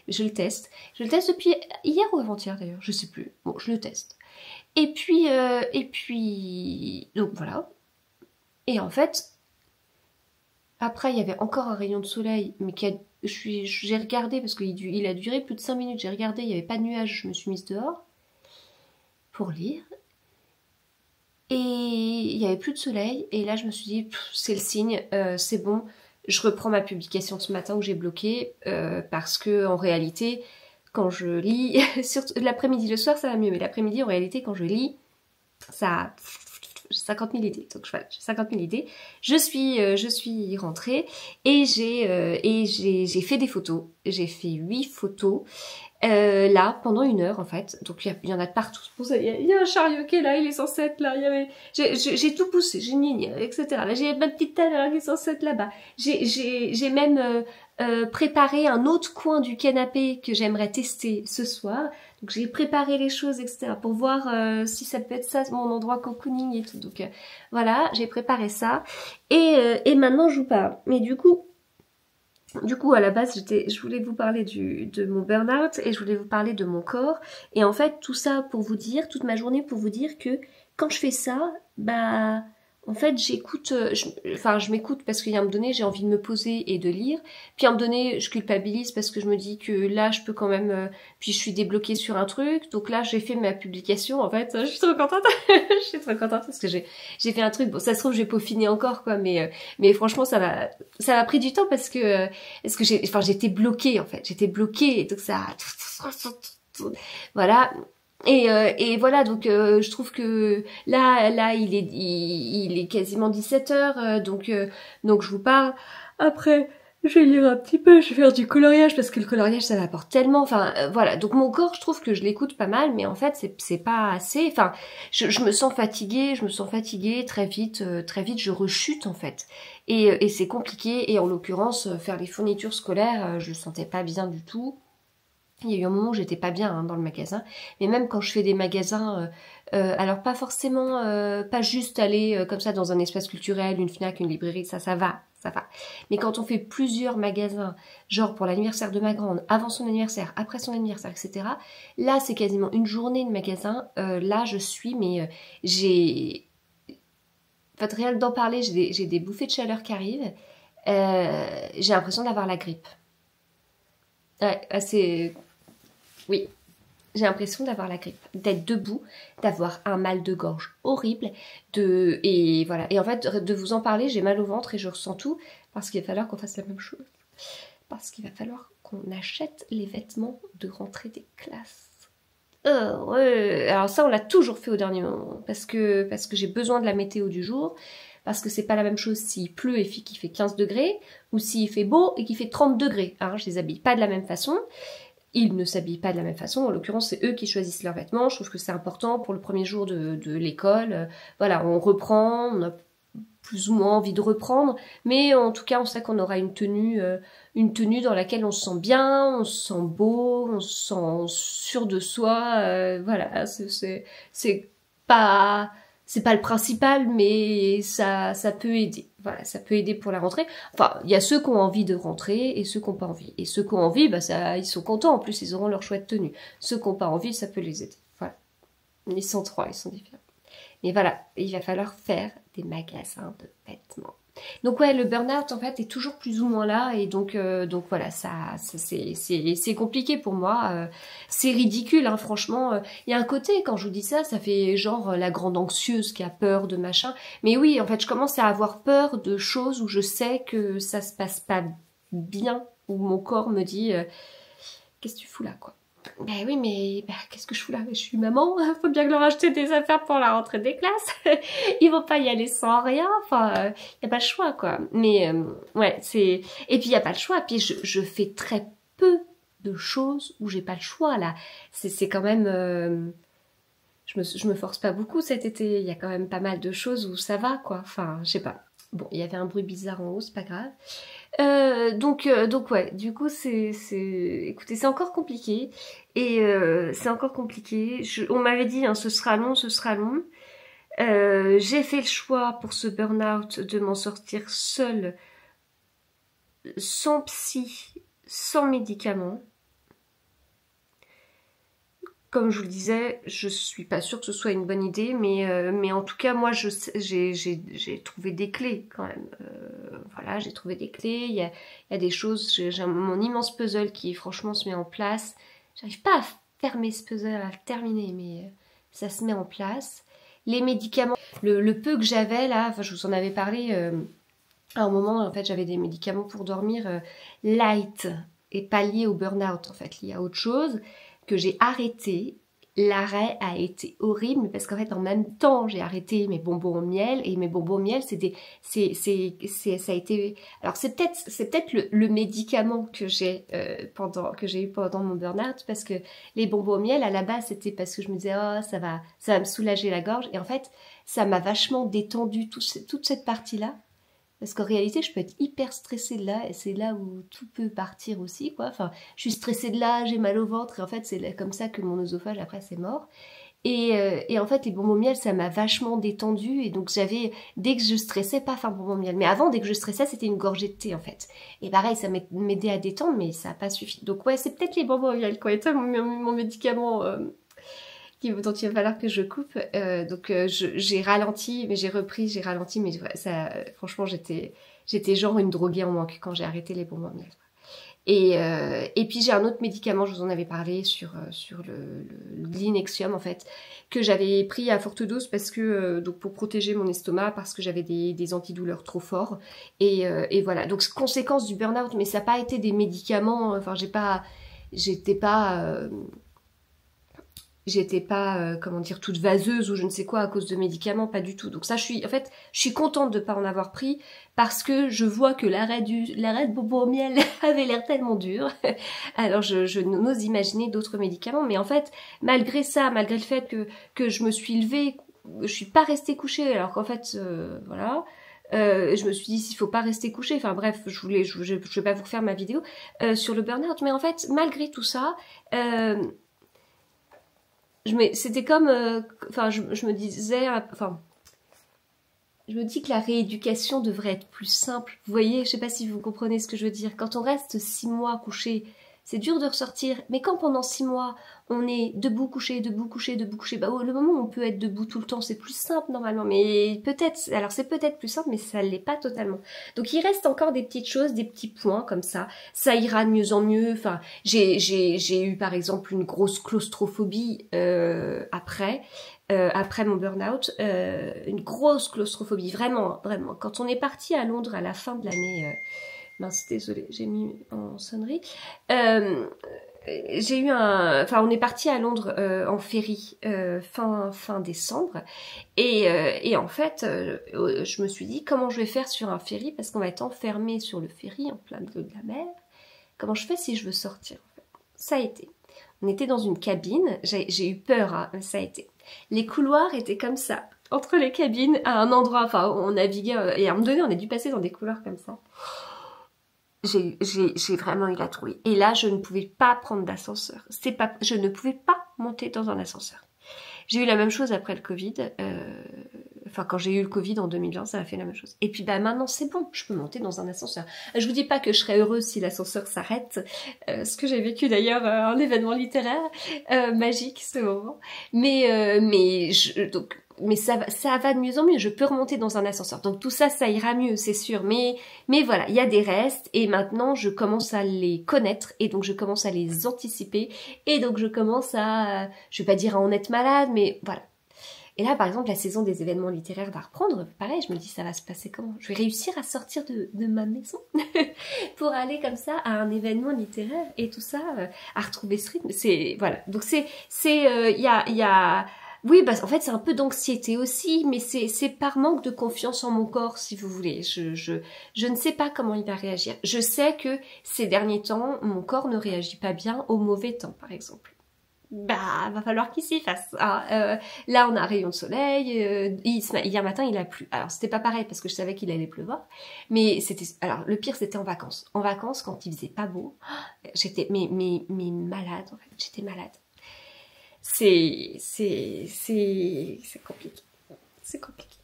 Je le teste. Je le teste depuis hier ou avant-hier d'ailleurs, je sais plus. Bon, je le teste. Et puis... Donc voilà. Et en fait... Après, il y avait encore un rayon de soleil, mais j'ai regardé, parce qu'il a duré plus de 5 minutes, j'ai regardé, il n'y avait pas de nuages, je me suis mise dehors pour lire. Et il n'y avait plus de soleil, et là je me suis dit, c'est le signe, c'est bon, je reprends ma publication de ce matin que j'ai bloquée, parce que en réalité, quand je lis, surtout l'après-midi, le soir ça va mieux, mais l'après-midi en réalité quand je lis, ça... J'ai 50 000 idées, donc voilà, j'ai 50 000 idées. Je suis rentrée et j'ai fait des photos. J'ai fait 8 photos là pendant 1 heure en fait. Donc il y en a de partout. Pour ça, il y a un chariot qui est là, il est censé être là. J'ai tout poussé, j'ai nié, etc. Là j'ai ma petite tête qui est censée être là-bas. J'ai même préparé un autre coin du canapé que j'aimerais tester ce soir. Donc j'ai préparé les choses, etc. pour voir si ça peut être ça, mon endroit cocooning et tout. Donc voilà, j'ai préparé ça. Et maintenant je vous parle. Mais du coup à la base, je voulais vous parler de mon burn-out et je voulais vous parler de mon corps. Et en fait, tout ça pour vous dire, toute ma journée pour vous dire que quand je fais ça, en fait, j'écoute, je m'écoute parce qu'à un moment donné, j'ai envie de me poser et de lire. Puis à un moment donné, je culpabilise parce que je me dis que là, je peux quand même... puis je suis débloquée sur un truc. Donc là, j'ai fait ma publication. En fait, je suis trop contente. Je suis trop contente parce que j'ai fait un truc. Bon, ça se trouve, j'ai peaufiné encore, quoi. Mais franchement, ça m'a pris du temps parce que j'étais bloquée, en fait. J'étais bloquée. Et donc ça... Voilà. Et voilà, donc je trouve que là il est quasiment 17h, donc je vous parle. Après, je vais lire un petit peu, je vais faire du coloriage parce que le coloriage ça m'apporte tellement. Enfin voilà, donc mon corps, je trouve que je l'écoute pas mal, mais en fait c'est pas assez. Enfin, je me sens fatiguée, très vite je rechute en fait. Et c'est compliqué. Et en l'occurrence, faire les fournitures scolaires, je le sentais pas bien du tout. Il y a eu un moment où j'étais pas bien dans le magasin, mais même quand je fais des magasins, alors pas forcément, pas juste aller comme ça dans un espace culturel, une Fnac, une librairie, ça va. Mais quand on fait plusieurs magasins, genre pour l'anniversaire de ma grande, avant son anniversaire, après son anniversaire, etc. Là, c'est quasiment une journée de magasin. Là, je suis, mais j'ai... En fait, rien que d'en parler, j'ai des bouffées de chaleur qui arrivent. j'ai l'impression d'avoir la grippe. Ouais, c'est... Oui, j'ai l'impression d'avoir la grippe, d'être debout, d'avoir un mal de gorge horrible, et voilà. Et en fait, de vous en parler, j'ai mal au ventre et je ressens tout, parce qu'il va falloir qu'on fasse la même chose. Parce qu'il va falloir qu'on achète les vêtements de rentrée des classes. Ouais. Alors ça, on l'a toujours fait au dernier moment, parce que j'ai besoin de la météo du jour, parce que c'est pas la même chose s'il pleut et qu'il fait 15 degrés, ou s'il fait beau et qu'il fait 30 degrés. Hein, je les habille pas de la même façon. Ils ne s'habillent pas de la même façon. En l'occurrence, c'est eux qui choisissent leurs vêtements. Je trouve que c'est important pour le premier jour de l'école. Voilà, on reprend, on a plus ou moins envie de reprendre, mais en tout cas, on sait qu'on aura une tenue dans laquelle on se sent bien, on se sent beau, on se sent sûr de soi. Voilà, c'est pas le principal, mais ça peut aider. Voilà, ça peut aider pour la rentrée. Enfin, il y a ceux qui ont envie de rentrer et ceux qui n'ont pas envie. Et ceux qui ont envie, bah ils sont contents. En plus, ils auront leur chouette tenue. Ceux qui n'ont pas envie, ça peut les aider. Voilà. Ils sont trois, ils sont différents. Mais voilà, il va falloir faire des magasins de vêtements. Donc ouais, le burn-out en fait est toujours plus ou moins là et donc voilà, c'est compliqué pour moi. C'est ridicule, hein, franchement. Il y a un côté quand je vous dis ça, ça fait genre la grande anxieuse qui a peur de machin. Mais oui, en fait, je commence à avoir peur de choses où je sais que ça se passe pas bien, où mon corps me dit qu'est-ce que tu fous là, quoi. Ben oui, mais qu'est-ce que je fous là? Je suis maman, faut bien que leur acheter des affaires pour la rentrée des classes. Ils vont pas y aller sans rien, enfin, y a pas le choix, quoi. Mais ouais, c'est... Et puis y a pas le choix, puis je fais très peu de choses où j'ai pas le choix, là. C'est quand même... Je me force pas beaucoup cet été, il y a quand même pas mal de choses où ça va, quoi. Enfin, je sais pas. Bon, il y avait un bruit bizarre en haut, c'est pas grave. Donc ouais, du coup écoutez, c'est encore compliqué et c'est encore compliqué. On m'avait dit hein, ce sera long. J'ai fait le choix pour ce burn-out de m'en sortir seule, sans psy, sans médicaments. Comme je vous le disais, je suis pas sûre que ce soit une bonne idée, mais en tout cas, moi, j'ai trouvé des clés quand même. Voilà, j'ai trouvé des clés. Il y a des choses. J'ai mon immense puzzle qui, franchement, se met en place. J'arrive pas à fermer ce puzzle, à le terminer, mais ça se met en place. Les médicaments, le peu que j'avais là, enfin, je vous en avais parlé. À un moment, en fait, j'avais des médicaments pour dormir light et pas liés au burn-out, en fait, liés à autre chose que j'ai arrêté. L'arrêt a été horrible parce qu'en fait en même temps j'ai arrêté mes bonbons au miel et mes bonbons au miel ça a été alors c'est peut-être le médicament que j'ai eu pendant mon burn-out parce que les bonbons au miel à la base c'était parce que je me disais oh ça va me soulager la gorge et en fait ça m'a vachement détendu toute cette partie-là. Parce qu'en réalité, je peux être hyper stressée de là, et c'est là où tout peut partir aussi, quoi. Enfin, je suis stressée de là, j'ai mal au ventre, et en fait, c'est comme ça que mon œsophage, après, c'est mort. Et en fait, les bonbons miel, ça m'a vachement détendue, et donc dès que je stressais, pas un bonbon miel. Mais avant, dès que je stressais, c'était une gorgée de thé, en fait. Et pareil, ça m'aidait à détendre, mais ça n'a pas suffi. Donc ouais, c'est peut-être les bonbons miel, quoi. Et toi, mon médicament... dont il va falloir que je coupe. Donc j'ai ralenti, mais j'ai ralenti, mais ça, franchement, j'étais genre une droguée en manque quand j'ai arrêté les bonbons miel. Et puis j'ai un autre médicament, je vous en avais parlé sur l'Inexium en fait, que j'avais pris à forte dose parce que donc pour protéger mon estomac, parce que j'avais des antidouleurs trop forts. Et voilà, donc conséquence du burn-out, mais ça n'a pas été des médicaments, enfin j'étais pas comment dire toute vaseuse ou je ne sais quoi à cause de médicaments, pas du tout. Donc ça je suis contente de pas en avoir pris parce que je vois que l'arrêt de bonbons au miel avait l'air tellement dur. Alors je n'ose imaginer d'autres médicaments, mais en fait malgré ça, malgré le fait que je me suis levée, je suis pas restée couchée alors qu'en fait voilà. Je me suis dit s'il faut pas rester couché, enfin bref, je vais pas vous refaire ma vidéo sur le burn-out, mais en fait malgré tout ça c'était comme, je me disais, je me dis que la rééducation devrait être plus simple. Vous voyez, je sais pas si vous comprenez ce que je veux dire. Quand on reste 6 mois couché, c'est dur de ressortir. Mais quand pendant 6 mois, on est debout, couché, debout, couché, debout, couché, bah le moment où on peut être debout tout le temps, c'est plus simple normalement. Mais peut-être, alors c'est peut-être plus simple, mais ça l'est pas totalement. Donc il reste encore des petites choses, des petits points comme ça. Ça ira de mieux en mieux. Enfin, j'ai eu par exemple une grosse claustrophobie après mon burn-out, une grosse claustrophobie, vraiment, vraiment. Quand on est parti à Londres à la fin de l'année, mince, désolée, j'ai mis en sonnerie. J'ai eu enfin, on est parti à Londres en ferry fin décembre, et en fait, je me suis dit comment je vais faire sur un ferry parce qu'on va être enfermé sur le ferry en plein milieu de la mer. Comment je fais si je veux sortir en fait. Ça a été. On était dans une cabine, j'ai eu peur, hein, ça a été. Les couloirs étaient comme ça, entre les cabines, à un endroit, enfin on naviguait, et à un moment donné on a dû passer dans des couloirs comme ça. J'ai vraiment eu la trouille. Et là je ne pouvais pas prendre d'ascenseur. Je ne pouvais pas monter dans un ascenseur. J'ai eu la même chose après le Covid. Enfin, quand j'ai eu le Covid en 2020, ça a fait la même chose. Et puis bah maintenant c'est bon, je peux monter dans un ascenseur. Je vous dis pas que je serais heureuse si l'ascenseur s'arrête, ce que j'ai vécu d'ailleurs un événement littéraire magique ce moment. Mais ça va de mieux en mieux. Je peux remonter dans un ascenseur. Donc tout ça, ça ira mieux, c'est sûr. Mais voilà, il y a des restes et maintenant je commence à les connaître et donc je commence à les anticiper et donc je commence à, je vais pas dire à en être malade, mais voilà. Et là, par exemple, la saison des événements littéraires va reprendre. Pareil, je me dis, ça va se passer comment? Je vais réussir à sortir de ma maison pour aller comme ça à un événement littéraire et tout ça, à retrouver ce rythme. Voilà. Donc oui, bah, en fait, c'est un peu d'anxiété aussi, mais c'est par manque de confiance en mon corps, si vous voulez. Je ne sais pas comment il va réagir. Je sais que ces derniers temps, mon corps ne réagit pas bien au mauvais temps, par exemple. Bah, va falloir qu'il s'y fasse. Là, on a un rayon de soleil. Hier matin, il a plu. Alors, c'était pas pareil parce que je savais qu'il allait pleuvoir. Mais c'était. Alors, le pire, c'était en vacances. En vacances, quand il faisait pas beau, j'étais mais malade. En fait, j'étais malade. C'est compliqué. C'est compliqué.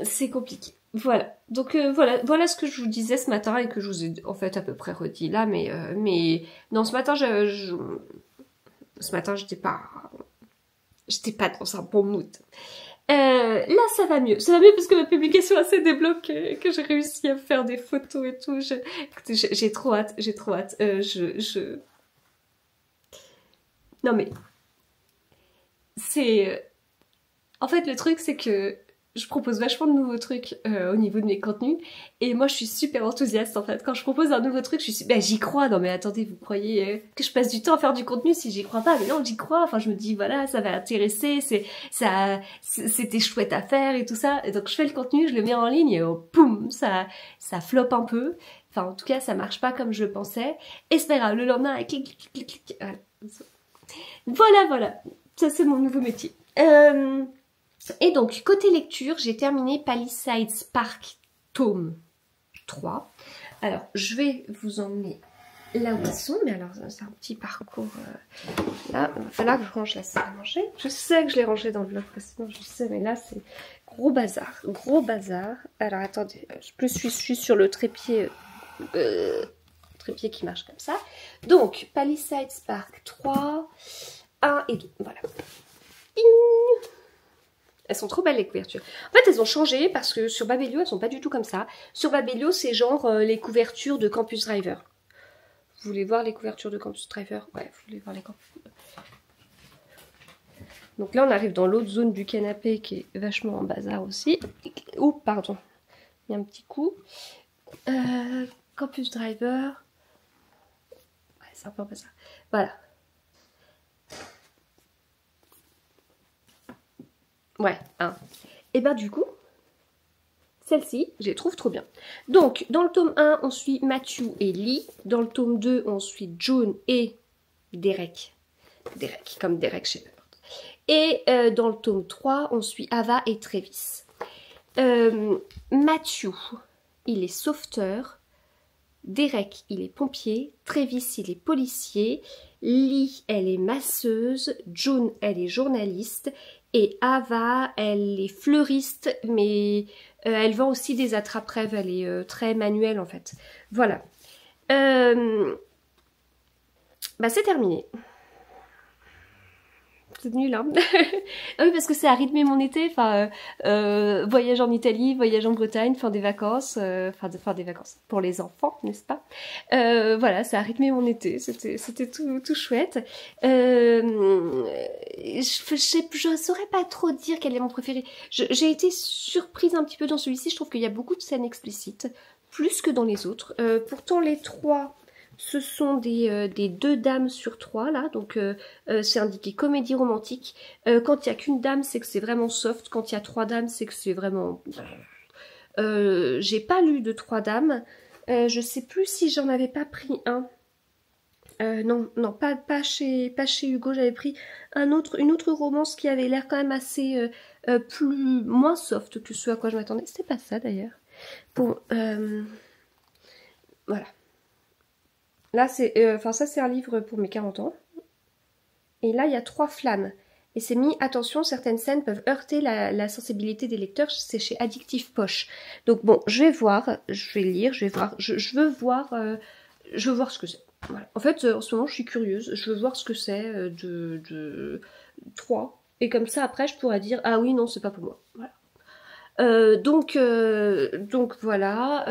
C'est compliqué. Voilà. Donc voilà ce que je vous disais ce matin et que je vous ai en fait à peu près redit là. Mais non, ce matin, ce matin, j'étais pas dans un bon mood. Là, ça va mieux. Ça va mieux parce que ma publication a assez débloqué, que j'ai réussi à faire des photos et tout. Écoutez, j'ai trop hâte. Non mais, en fait, le truc, c'est que je propose vachement de nouveaux trucs au niveau de mes contenus. Et moi, je suis super enthousiaste, en fait. Quand je propose un nouveau truc, j'y crois. Non, mais attendez, vous croyez que je passe du temps à faire du contenu si j'y crois pas? Mais non, j'y crois. Enfin, je me dis, voilà, ça va intéresser. C'était chouette à faire et tout ça. Et donc, je fais le contenu, je le mets en ligne et poum, ça floppe un peu. Enfin, en tout cas, ça marche pas comme je le pensais. Et c'est pas grave, le lendemain, clic, clic, clic, clic. Voilà. Ça, c'est mon nouveau métier. Et donc, côté lecture, j'ai terminé Palisades Park, tome 3. Alors, je vais vous emmener là où ils sont, mais alors, c'est un petit parcours. Là, il va falloir que je range la salle à manger. Je sais que je l'ai rangé dans le vlog précédent, je sais, mais là, c'est gros bazar. Gros bazar. Alors, attendez, je suis sur le trépied qui marche comme ça. Donc, Palisades Park 3, 1 et 2. Voilà. Elles sont trop belles les couvertures. En fait, elles ont changé parce que sur Babelio, elles sont pas du tout comme ça. Sur Babelio, c'est genre les couvertures de Campus Driver. Vous voulez voir les couvertures de Campus Driver? Ouais, vous voulez voir les Campus. Donc là, on arrive dans l'autre zone du canapé qui est vachement en bazar aussi. Oh, pardon. Il y a un petit coup. Campus Driver. Ouais, c'est un peu en bazar. Voilà. Ouais, hein. Et ben du coup, celle-ci, je les trouve trop bien. Donc, dans le tome 1, on suit Matthew et Lee. Dans le tome 2, on suit June et Derek. Derek, comme Derek Shepherd. Et dans le tome 3, on suit Ava et Travis. Matthew, il est sauveteur. Derek, il est pompier. Travis, il est policier. Lee, elle est masseuse. June, elle est journaliste. Et Ava, elle est fleuriste, mais elle vend aussi des attrape-rêves. Elle est très manuelle, en fait. Voilà. Bah c'est terminé. C'est nul, hein. Ah oui, parce que c'est à rythmer mon été, enfin, voyage en Italie, voyage en Bretagne, fin des vacances, fin des vacances pour les enfants, n'est-ce pas? Voilà, ça a rythmé mon été, c'était tout chouette. Je saurais pas trop dire quel est mon préféré. J'ai été surprise un petit peu dans celui-ci, je trouve qu'il y a beaucoup de scènes explicites, plus que dans les autres. Pourtant les trois... Ce sont des 2 dames sur 3 là, donc c'est indiqué comédie romantique. Quand il n'y a qu'une dame, c'est que c'est vraiment soft. Quand il y a 3 dames, c'est que c'est vraiment... j'ai pas lu de 3 dames. Je sais plus si j'en avais pas pris un. Non, pas chez Hugo, j'avais pris une autre romance qui avait l'air quand même assez moins soft que ce à quoi je m'attendais. C'était pas ça d'ailleurs. Bon, voilà. Là, c'est, ça c'est un livre pour mes 40 ans. Et là, il y a 3 flammes. Et c'est mis, attention, certaines scènes peuvent heurter la sensibilité des lecteurs. C'est chez Addictive Poche. Donc bon, je vais voir, je vais lire, je vais voir, je veux voir ce que c'est. Voilà. En fait, en ce moment, je suis curieuse. Je veux voir ce que c'est de 3. Et comme ça, après, je pourrais dire, ah oui, non, c'est pas pour moi. Voilà. Donc voilà.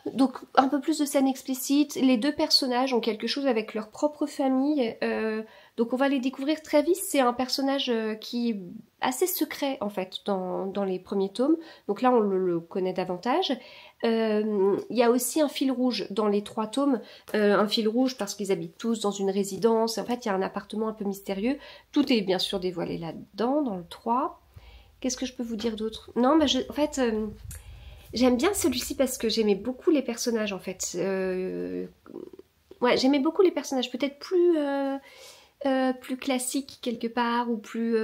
Donc un peu plus de scènes explicites, les 2 personnages ont quelque chose avec leur propre famille, donc on va les découvrir très vite. C'est un personnage qui est assez secret en fait dans les premiers tomes, donc là on le connaît davantage. Il y a aussi un fil rouge dans les 3 tomes, un fil rouge parce qu'ils habitent tous dans une résidence, en fait il y a un appartement un peu mystérieux, tout est bien sûr dévoilé là-dedans, dans le 3. Qu'est-ce que je peux vous dire d'autre? Non, mais en fait... J'aime bien celui-ci parce que j'aimais beaucoup les personnages en fait. Ouais, j'aimais beaucoup les personnages, peut-être plus classiques quelque part ou plus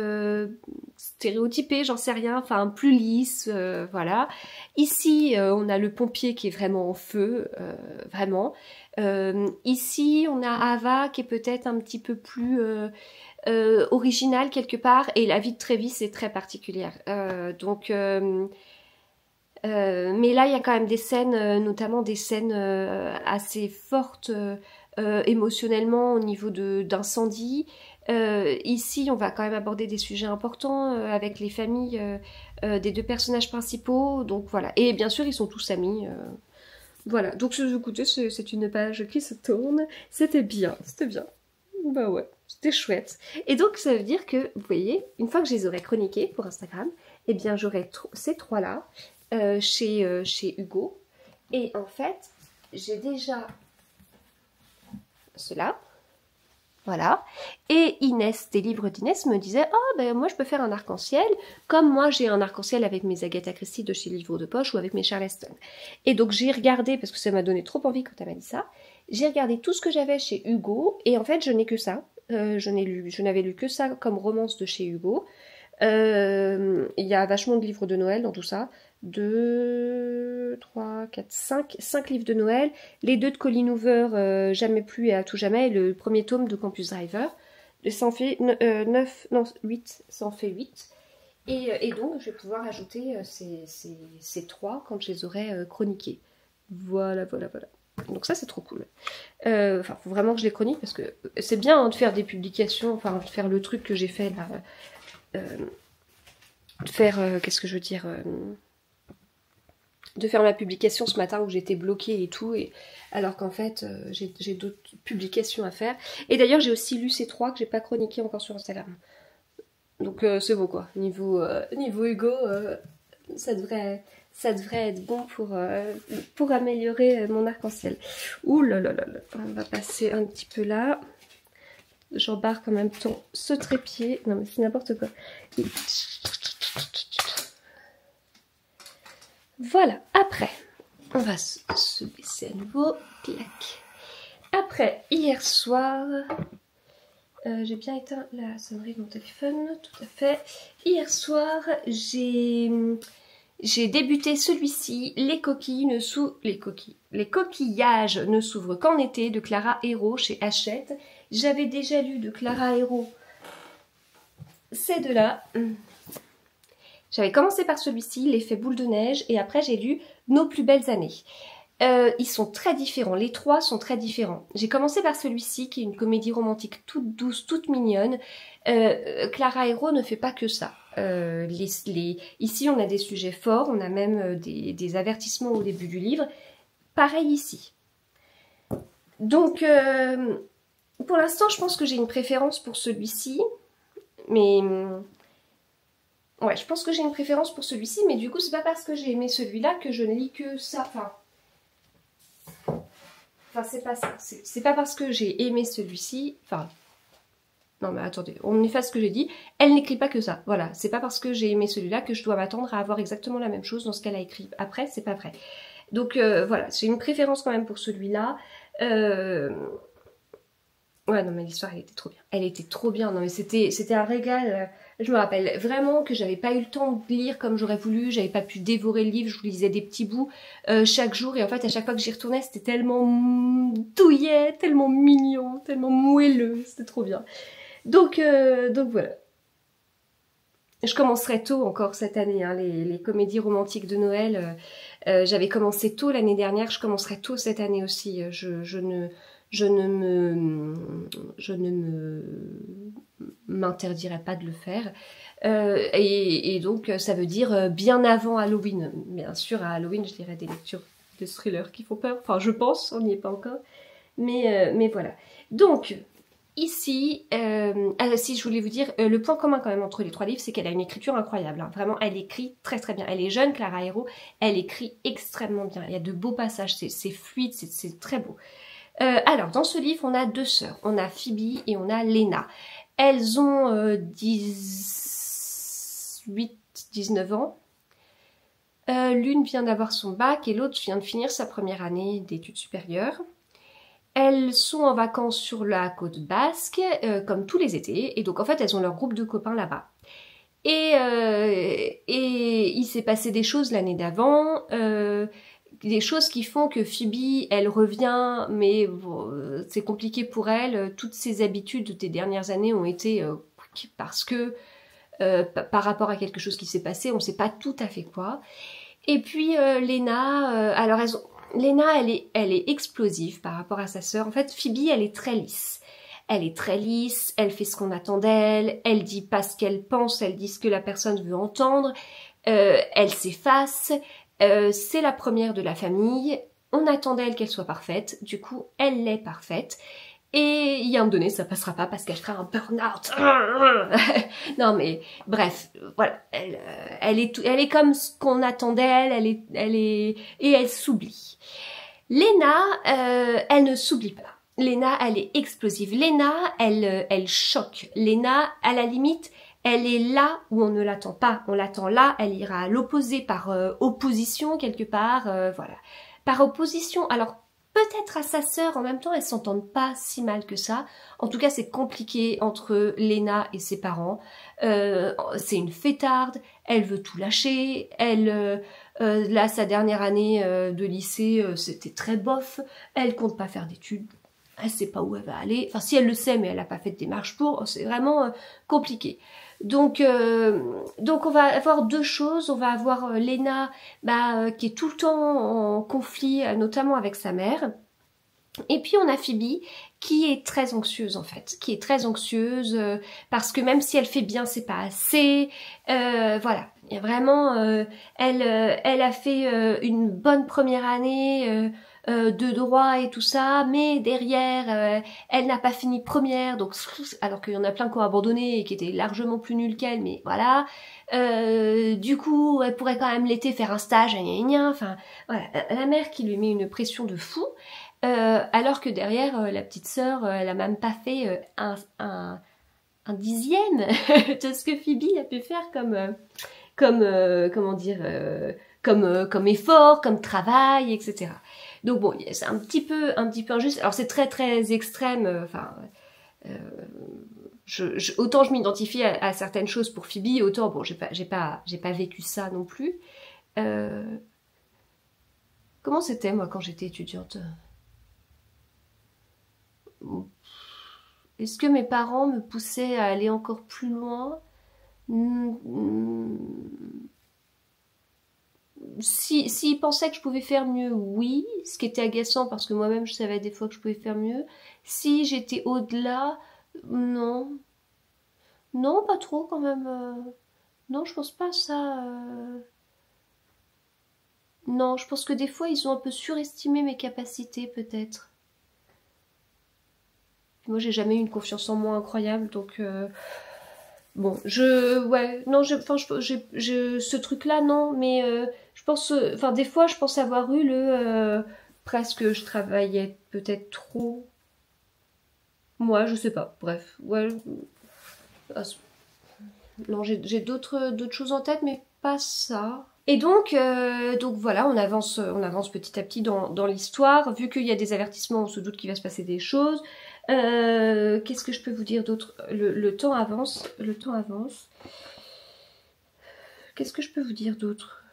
stéréotypés, j'en sais rien, enfin plus lisses, voilà. Ici, on a le pompier qui est vraiment en feu, vraiment. Ici, on a Ava qui est peut-être un petit peu plus originale quelque part et la vie de Travis est très particulière. Mais là, il y a quand même des scènes, notamment des scènes assez fortes émotionnellement au niveau d'incendie. Ici, on va quand même aborder des sujets importants avec les familles des 2 personnages principaux. Donc voilà. Et bien sûr, ils sont tous amis. Voilà. Donc écoutez, c'est une page qui se tourne. C'était bien. Bah ouais, c'était chouette. Et donc, ça veut dire que, vous voyez, une fois que je les aurai chroniqués pour Instagram, eh bien, j'aurai ces 3-là. Chez Hugo. Et en fait, j'ai déjà cela. Voilà. Et Inès, des livres d'Inès, me disait « Oh, ben moi je peux faire un arc-en-ciel, comme moi j'ai un arc-en-ciel avec mes Agatha Christie de chez Livres de Poche ou avec mes Charleston. » Et donc j'ai regardé, parce que ça m'a donné trop envie quand elle m'a dit ça, j'ai regardé tout ce que j'avais chez Hugo, et en fait je n'ai que ça. Je n'avais lu que ça comme romance de chez Hugo. Il y a vachement de livres de Noël dans tout ça. 2, 3, 4, 5 livres de Noël. Les 2 de Colleen Hoover, Jamais plus et à tout jamais. Et le premier tome de Campus Driver. Ça en fait 8. Ça en fait 8. Et donc, je vais pouvoir ajouter ces 3 quand je les aurai chroniqués. Voilà. Donc ça, c'est trop cool. Faut vraiment que je les chronique parce que c'est bien de faire des publications, enfin, de faire le truc que j'ai fait là. Qu'est-ce que je veux dire de faire ma publication ce matin où j'étais bloquée et tout, alors qu'en fait j'ai d'autres publications à faire. Et d'ailleurs j'ai aussi lu ces 3 que j'ai pas chroniqué encore sur Instagram. Donc c'est beau quoi. Niveau Hugo, ça devrait être bon pour améliorer mon arc-en-ciel. Ouh là là là là. On va passer un petit peu là. J'embarque en même temps ce trépied. Non mais c'est n'importe quoi. Voilà, après, on va se baisser à nouveau. Clac. Après, hier soir, j'ai bien éteint la sonnerie de mon téléphone, tout à fait. Hier soir, j'ai débuté celui-ci, Les coquillages ne s'ouvrent qu'en été, de Clara Hérault chez Hachette. J'avais déjà lu de Clara Hérault ces 2-là. J'avais commencé par celui-ci, L'effet boule de neige, et après j'ai lu Nos plus belles années. Ils sont très différents, les trois sont très différents. J'ai commencé par celui-ci qui est une comédie romantique toute douce, toute mignonne. Clara Hero ne fait pas que ça. Ici on a des sujets forts, on a même des avertissements au début du livre. Pareil ici. Donc pour l'instant je pense que j'ai une préférence pour celui-ci. Mais ouais, je pense que j'ai une préférence pour celui-ci, mais du coup c'est pas parce que j'ai aimé celui-là que je ne lis que ça. Enfin, c'est pas ça. C'est pas parce que j'ai aimé celui-ci. Enfin, non, mais attendez, on efface ce que j'ai dit. Elle n'écrit pas que ça. Voilà, c'est pas parce que j'ai aimé celui-là que je dois m'attendre à avoir exactement la même chose dans ce qu'elle a écrit. Après, c'est pas vrai. Donc voilà, j'ai une préférence quand même pour celui-là. Ouais, non, mais l'histoire, elle était trop bien. Elle était trop bien. Non, mais c'était un régal. Je me rappelle vraiment que j'avais pas eu le temps de lire comme j'aurais voulu. J'avais pas pu dévorer le livre. Je vous lisais des petits bouts chaque jour. Et en fait, à chaque fois que j'y retournais, c'était tellement douillet, tellement mignon, tellement moelleux. C'était trop bien. Donc voilà. Je commencerai tôt encore cette année, hein, les comédies romantiques de Noël. J'avais commencé tôt l'année dernière. Je commencerai tôt cette année aussi. Je ne m'interdirai pas de le faire. Et donc, ça veut dire bien avant Halloween. Bien sûr, à Halloween, je dirais des lectures de thrillers qui font peur. Enfin, je pense, on n'y est pas encore. Mais voilà. Donc, ici, si je voulais vous dire, le point commun quand même entre les trois livres, c'est qu'elle a une écriture incroyable. Hein. Vraiment, elle écrit très très bien. Elle est jeune, Clara Hero, elle écrit extrêmement bien. Il y a de beaux passages, c'est fluide, c'est très beau. Alors, dans ce livre, on a deux sœurs. On a Phoebe et on a Lena. Elles ont 18-19 ans. L'une vient d'avoir son bac et l'autre vient de finir sa première année d'études supérieures. Elles sont en vacances sur la côte basque, comme tous les étés. Et donc, en fait, elles ont leur groupe de copains là-bas. Et il s'est passé des choses l'année d'avant. Des choses qui font que Phoebe, elle revient, mais bon, c'est compliqué pour elle. Toutes ses habitudes des dernières années ont été parce que par rapport à quelque chose qui s'est passé, on ne sait pas tout à fait quoi. Et puis Lena, alors Lena, elle est explosive par rapport à sa sœur. En fait, Phoebe, elle est très lisse. Elle est très lisse, elle fait ce qu'on attend d'elle, elle dit pas ce qu'elle pense, elle dit ce que la personne veut entendre, elle s'efface. C'est la première de la famille, on attend d'elle qu'elle soit parfaite, du coup elle l'est parfaite, et il y a un moment donné ça passera pas parce qu'elle fera un burn-out. Non mais bref, voilà, elle est comme ce qu'on attend d'elle, et elle s'oublie. Lena, elle ne s'oublie pas. Lena, elle est explosive. Lena, elle choque. Lena, à la limite, elle est là où on ne l'attend pas. On l'attend là, elle ira à l'opposé par opposition quelque part, voilà. Par opposition, alors peut-être à sa sœur, en même temps, elles s'entendent pas si mal que ça. En tout cas, c'est compliqué entre Lena et ses parents. C'est une fêtarde, elle veut tout lâcher, là, sa dernière année de lycée, c'était très bof, elle compte pas faire d'études. Elle sait pas où elle va aller. Enfin, si elle le sait, mais elle n'a pas fait de démarche pour. C'est vraiment compliqué. Donc on va avoir deux choses. On va avoir Lena, qui est tout le temps en conflit, notamment avec sa mère. Et puis on a Phoebe qui est très anxieuse en fait, qui est très anxieuse parce que même si elle fait bien, c'est pas assez. Voilà, il y a vraiment, elle a fait une bonne première année de droit et tout ça, mais derrière, elle n'a pas fini première, donc alors qu'il y en a plein qui ont abandonné et qui étaient largement plus nuls qu'elle, mais voilà. Du coup, elle pourrait quand même l'été faire un stage, enfin voilà, la mère qui lui met une pression de fou. Alors que derrière, la petite sœur, elle a même pas fait un dixième de ce que Phoebe a pu faire comment dire, comme effort, comme travail, etc. Donc bon, c'est un petit peu injuste. Alors c'est très très extrême. Enfin, autant je m'identifie à certaines choses pour Phoebe, autant bon, j'ai pas vécu ça non plus. Comment c'était moi quand j'étais étudiante? Est-ce que mes parents me poussaient à aller encore plus loin? s'il pensait que je pouvais faire mieux, oui, ce qui était agaçant parce que moi-même je savais des fois que je pouvais faire mieux. Si j'étais au-delà, non. Non, pas trop quand même. Non, je pense pas à ça. Non, je pense que des fois ils ont un peu surestimé mes capacités peut-être. Moi j'ai jamais eu une confiance en moi incroyable donc bon, ouais, non, enfin, ce truc-là, non, mais je pense, enfin, des fois, je pense avoir eu presque, je travaillais peut-être trop. Moi, je sais pas, bref, ouais. Ah, non, j'ai d'autres choses en tête, mais pas ça. Et donc voilà, on avance petit à petit dans l'histoire. Vu qu'il y a des avertissements, on se doute qu'il va se passer des choses. Qu'est-ce que je peux vous dire d'autre? Le temps avance, le temps avance. Qu'est-ce que je peux vous dire d'autre?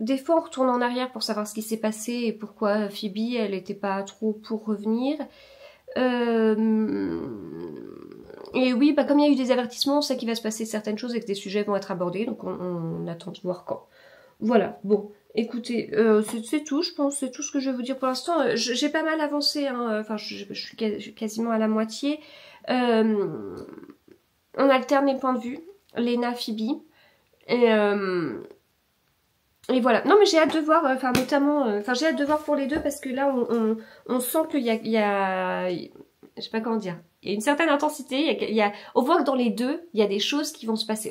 Des fois, on retourne en arrière pour savoir ce qui s'est passé et pourquoi Phoebe, elle n'était pas trop pour revenir. Et oui, bah, comme il y a eu des avertissements, on sait qu'il va se passer certaines choses et que des sujets vont être abordés, donc on attend de voir quand. Voilà, bon, écoutez, c'est tout, je pense, c'est tout ce que je vais vous dire pour l'instant. J'ai pas mal avancé, hein, enfin, je suis quasiment à la moitié. On alterne les points de vue, Lena, Phoebe, et voilà. Non, mais j'ai hâte de voir, enfin, notamment, enfin, j'ai hâte de voir pour les deux parce que là, on sent qu'il y a, je sais pas comment dire, il y a une certaine intensité, on voit que dans les deux, il y a des choses qui vont se passer.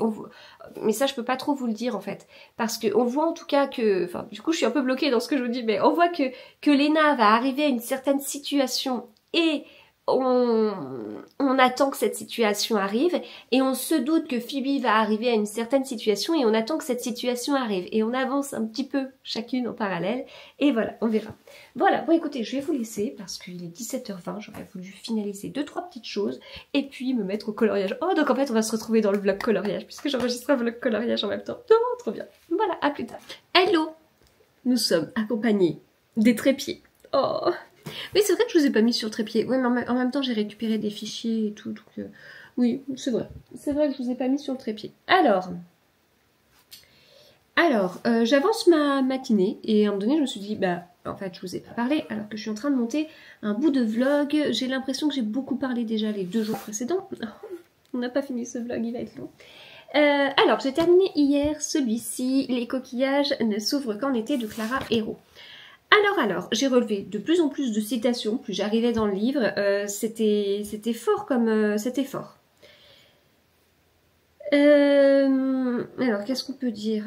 Mais ça, je peux pas trop vous le dire, en fait. Parce que on voit en tout cas que, enfin, du coup, je suis un peu bloquée dans ce que je vous dis, mais on voit que Lena va arriver à une certaine situation et on attend que cette situation arrive et on se doute que Phoebe va arriver à une certaine situation et on attend que cette situation arrive et on avance un petit peu chacune en parallèle et voilà, on verra. Voilà, bon écoutez, je vais vous laisser parce qu'il est 17h20, j'aurais voulu finaliser 2-3 petites choses et puis me mettre au coloriage. Oh, donc en fait on va se retrouver dans le vlog coloriage puisque j'enregistre un vlog coloriage en même temps. Oh, trop bien. Voilà, à plus tard. Hello, nous sommes accompagnés des trépieds. Oh. Oui, c'est vrai que je vous ai pas mis sur trépied. Oui, mais en même temps, j'ai récupéré des fichiers et tout. Donc, oui, c'est vrai. C'est vrai que je vous ai pas mis sur le trépied. Alors, j'avance ma matinée et à un moment donné, je me suis dit, bah, en fait, je vous ai pas parlé alors que je suis en train de monter un bout de vlog. J'ai l'impression que j'ai beaucoup parlé déjà les 2 jours précédents. On n'a pas fini ce vlog, il va être long. Alors, j'ai terminé hier celui-ci. Les coquillages ne s'ouvrent qu'en été de Clara Hérault. Alors, j'ai relevé de plus en plus de citations, plus j'arrivais dans le livre, c'était fort comme... c'était fort. Alors, qu'est-ce qu'on peut dire?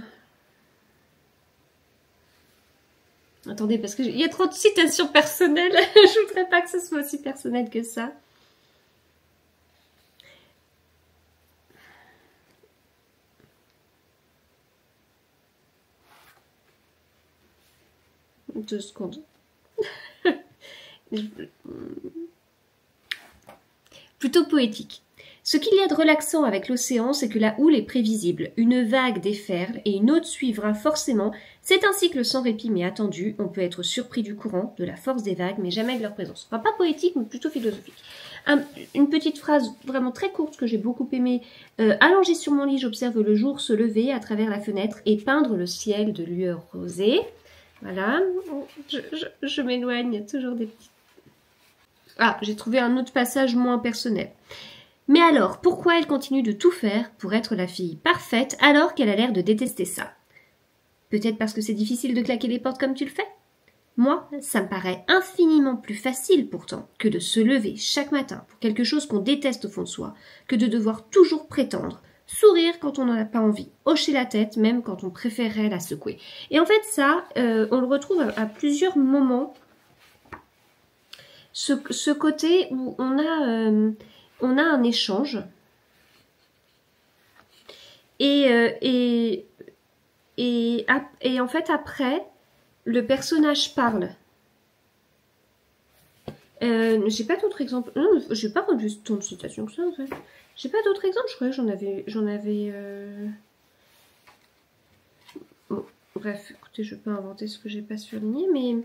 Attendez, parce qu'il y a trop de citations personnelles, je voudrais pas que ce soit aussi personnel que ça. Deux secondes. Plutôt poétique. Ce qu'il y a de relaxant avec l'océan, c'est que la houle est prévisible. Une vague déferle et une autre suivra forcément. C'est un cycle sans répit mais attendu. On peut être surpris du courant, de la force des vagues, mais jamais de leur présence. Enfin, pas poétique, mais plutôt philosophique. Une petite phrase vraiment très courte que j'ai beaucoup aimée. Allongé sur mon lit, j'observe le jour se lever à travers la fenêtre et peindre le ciel de lueur rosée. Voilà. Je m'éloigne, toujours des petits... Ah, j'ai trouvé un autre passage moins personnel. Mais alors, pourquoi elle continue de tout faire pour être la fille parfaite alors qu'elle a l'air de détester ça? Peut-être parce que c'est difficile de claquer les portes comme tu le fais? Moi, ça me paraît infiniment plus facile pourtant que de se lever chaque matin pour quelque chose qu'on déteste au fond de soi, que de devoir toujours prétendre, sourire quand on n'en a pas envie, hocher la tête même quand on préférerait la secouer. Et en fait ça, on le retrouve à plusieurs moments, ce côté où on a un échange et en fait après le personnage parle. J'ai pas d'autres exemples. Non, j'ai pas rendu tant de citations que ça en fait. J'ai pas d'autres exemples, je croyais que j'en avais Bon, bref, écoutez, je peux inventer ce que j'ai pas surligné, mais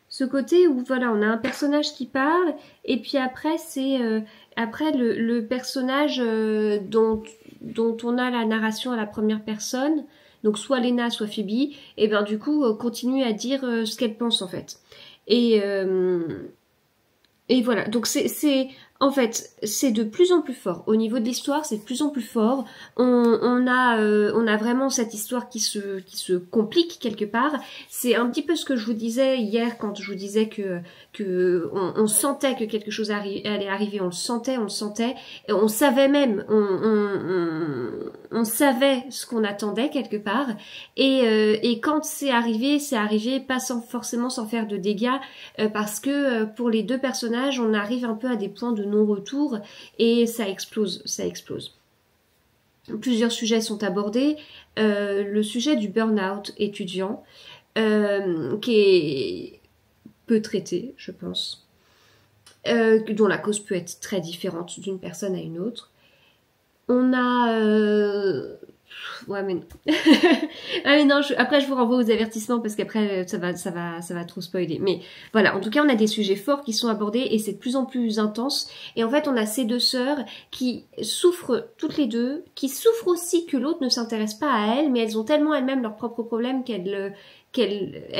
ce côté où voilà, on a un personnage qui parle et puis après c'est après le personnage dont on a la narration à la première personne, donc soit Lena, soit Phoebe, et ben du coup continue à dire ce qu'elle pense en fait. Et voilà, donc en fait, c'est de plus en plus fort. Au niveau de l'histoire, c'est de plus en plus fort. On a vraiment cette histoire qui se complique quelque part. C'est un petit peu ce que je vous disais hier quand je vous disais que on sentait que quelque chose allait arriver. On le sentait. Et on savait même, on savait ce qu'on attendait quelque part. Et quand c'est arrivé pas forcément sans faire de dégâts, parce que pour les deux personnages, on arrive un peu à des points de non-retour et ça explose. Plusieurs sujets sont abordés. Le sujet du burn-out étudiant, qui est peu traité, je pense, dont la cause peut être très différente d'une personne à une autre. On a... Ouais, mais non. Ah, mais non, après je vous renvoie aux avertissements parce qu'après ça va trop spoiler. Mais voilà, en tout cas on a des sujets forts qui sont abordés et c'est de plus en plus intense. Et en fait on a ces deux sœurs qui souffrent toutes les deux, qui souffrent aussi que l'autre ne s'intéresse pas à elles, mais elles ont tellement elles-mêmes leurs propres problèmes qu'elles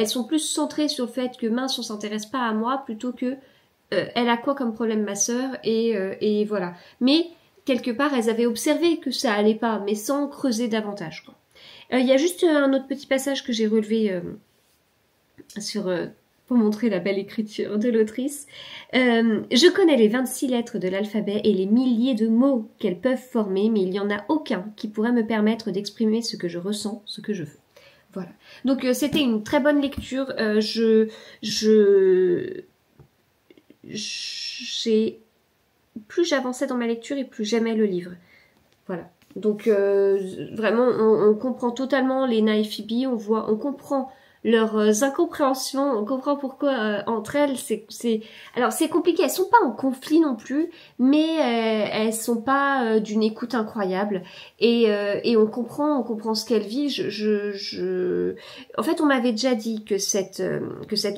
sont plus centrées sur le fait que mince on s'intéresse pas à moi plutôt que elle a quoi comme problème ma sœur et voilà. Mais quelque part, elles avaient observé que ça allait pas, mais sans creuser davantage. Il y a juste un autre petit passage que j'ai relevé pour montrer la belle écriture de l'autrice. Je connais les 26 lettres de l'alphabet et les milliers de mots qu'elles peuvent former, mais il n'y en a aucun qui pourrait me permettre d'exprimer ce que je ressens, ce que je veux. Voilà. Donc c'était une très bonne lecture. Plus j'avançais dans ma lecture et plus j'aimais le livre. Voilà. Donc vraiment, on comprend totalement Lena et Phoebe, on comprend leurs incompréhensions, on comprend pourquoi entre elles, alors c'est compliqué, elles sont pas en conflit non plus, mais elles sont pas d'une écoute incroyable et on comprend ce qu'elles vivent. En fait, on m'avait déjà dit que cette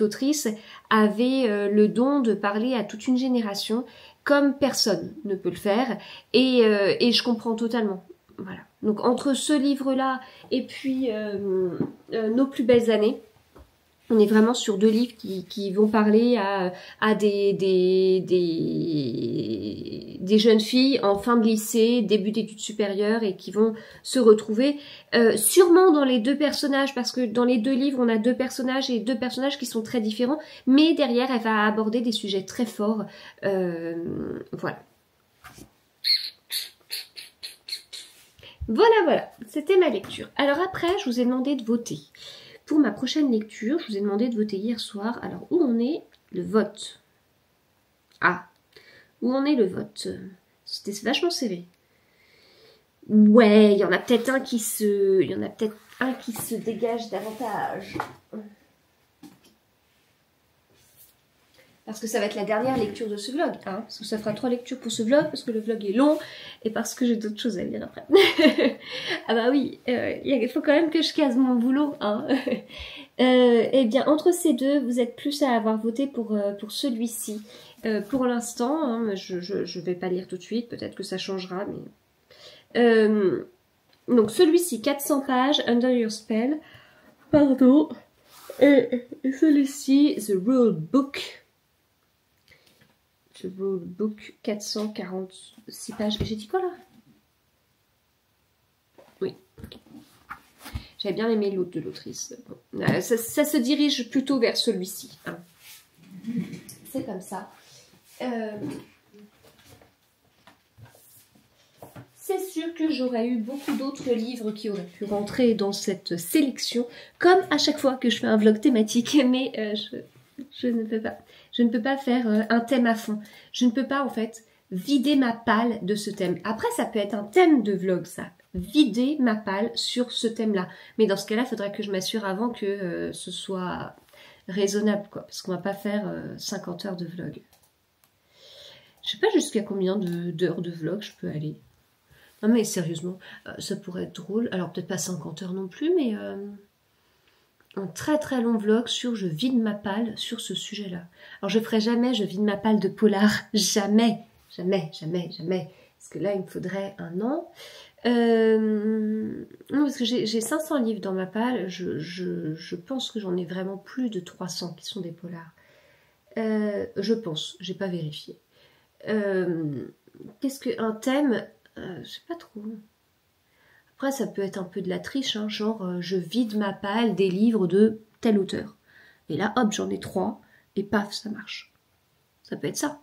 autrice avait le don de parler à toute une génération comme personne ne peut le faire, et je comprends totalement. Voilà. Donc entre ce livre-là et puis Nos plus belles années, on est vraiment sur deux livres qui vont parler à des jeunes filles en fin de lycée, début d'études supérieures et qui vont se retrouver sûrement dans les deux personnages, parce que dans les deux livres on a deux personnages et deux personnages qui sont très différents, mais derrière elle va aborder des sujets très forts. Voilà. Voilà, c'était ma lecture. Alors après, je vous ai demandé de voter. Pour ma prochaine lecture, je vous ai demandé de voter hier soir. Alors, où en est le vote? Ah, où en est le vote? C'était vachement serré. Ouais, il y en a peut-être un qui se dégage davantage. Parce que ça va être la dernière lecture de ce vlog, hein, parce que ça fera 3 lectures pour ce vlog, parce que le vlog est long, et parce que j'ai d'autres choses à lire après. Ah bah oui, il faut quand même que je case mon boulot, hein. Eh bien, entre ces deux, vous êtes plus à avoir voté pour celui-ci. Pour l'instant, hein, je vais pas lire tout de suite, peut-être que ça changera, mais... donc celui-ci, 400 pages, Under Your Spell, pardon, et celui-ci, The Rule Book, The Rule Book, 446 pages. J'ai dit quoi là? Oui. Okay. J'avais bien aimé l'autre de l'autrice. Bon. Ça se dirige plutôt vers celui-ci. Hein. C'est comme ça. C'est sûr que j'aurais eu beaucoup d'autres livres qui auraient pu rentrer dans cette sélection, comme à chaque fois que je fais un vlog thématique, mais je ne peux pas. Je ne peux pas faire un thème à fond. Je ne peux pas, en fait, vider ma palle de ce thème. Après, ça peut être un thème de vlog, ça. Vider ma palle sur ce thème-là. Mais dans ce cas-là, il faudrait que je m'assure avant que ce soit raisonnable, quoi. Parce qu'on va pas faire 50 heures de vlog. Je sais pas jusqu'à combien d'heures de vlog je peux aller. Non, mais sérieusement, ça pourrait être drôle. Alors, peut-être pas 50 heures non plus, mais... un très très long vlog sur je vide ma palle sur ce sujet-là. Alors je ferai jamais je vide ma palle de polar, jamais. Parce que là il me faudrait un an. Non, parce que j'ai 500 livres dans ma palle. Je pense que j'en ai vraiment plus de 300 qui sont des polars. Je pense, j'ai pas vérifié. Qu'est-ce qu'un thème? Je sais pas trop. Après, ça peut être un peu de la triche, hein, genre je vide ma palle des livres de tel auteur. Et là, hop, j'en ai 3, et paf, ça marche. Ça peut être ça.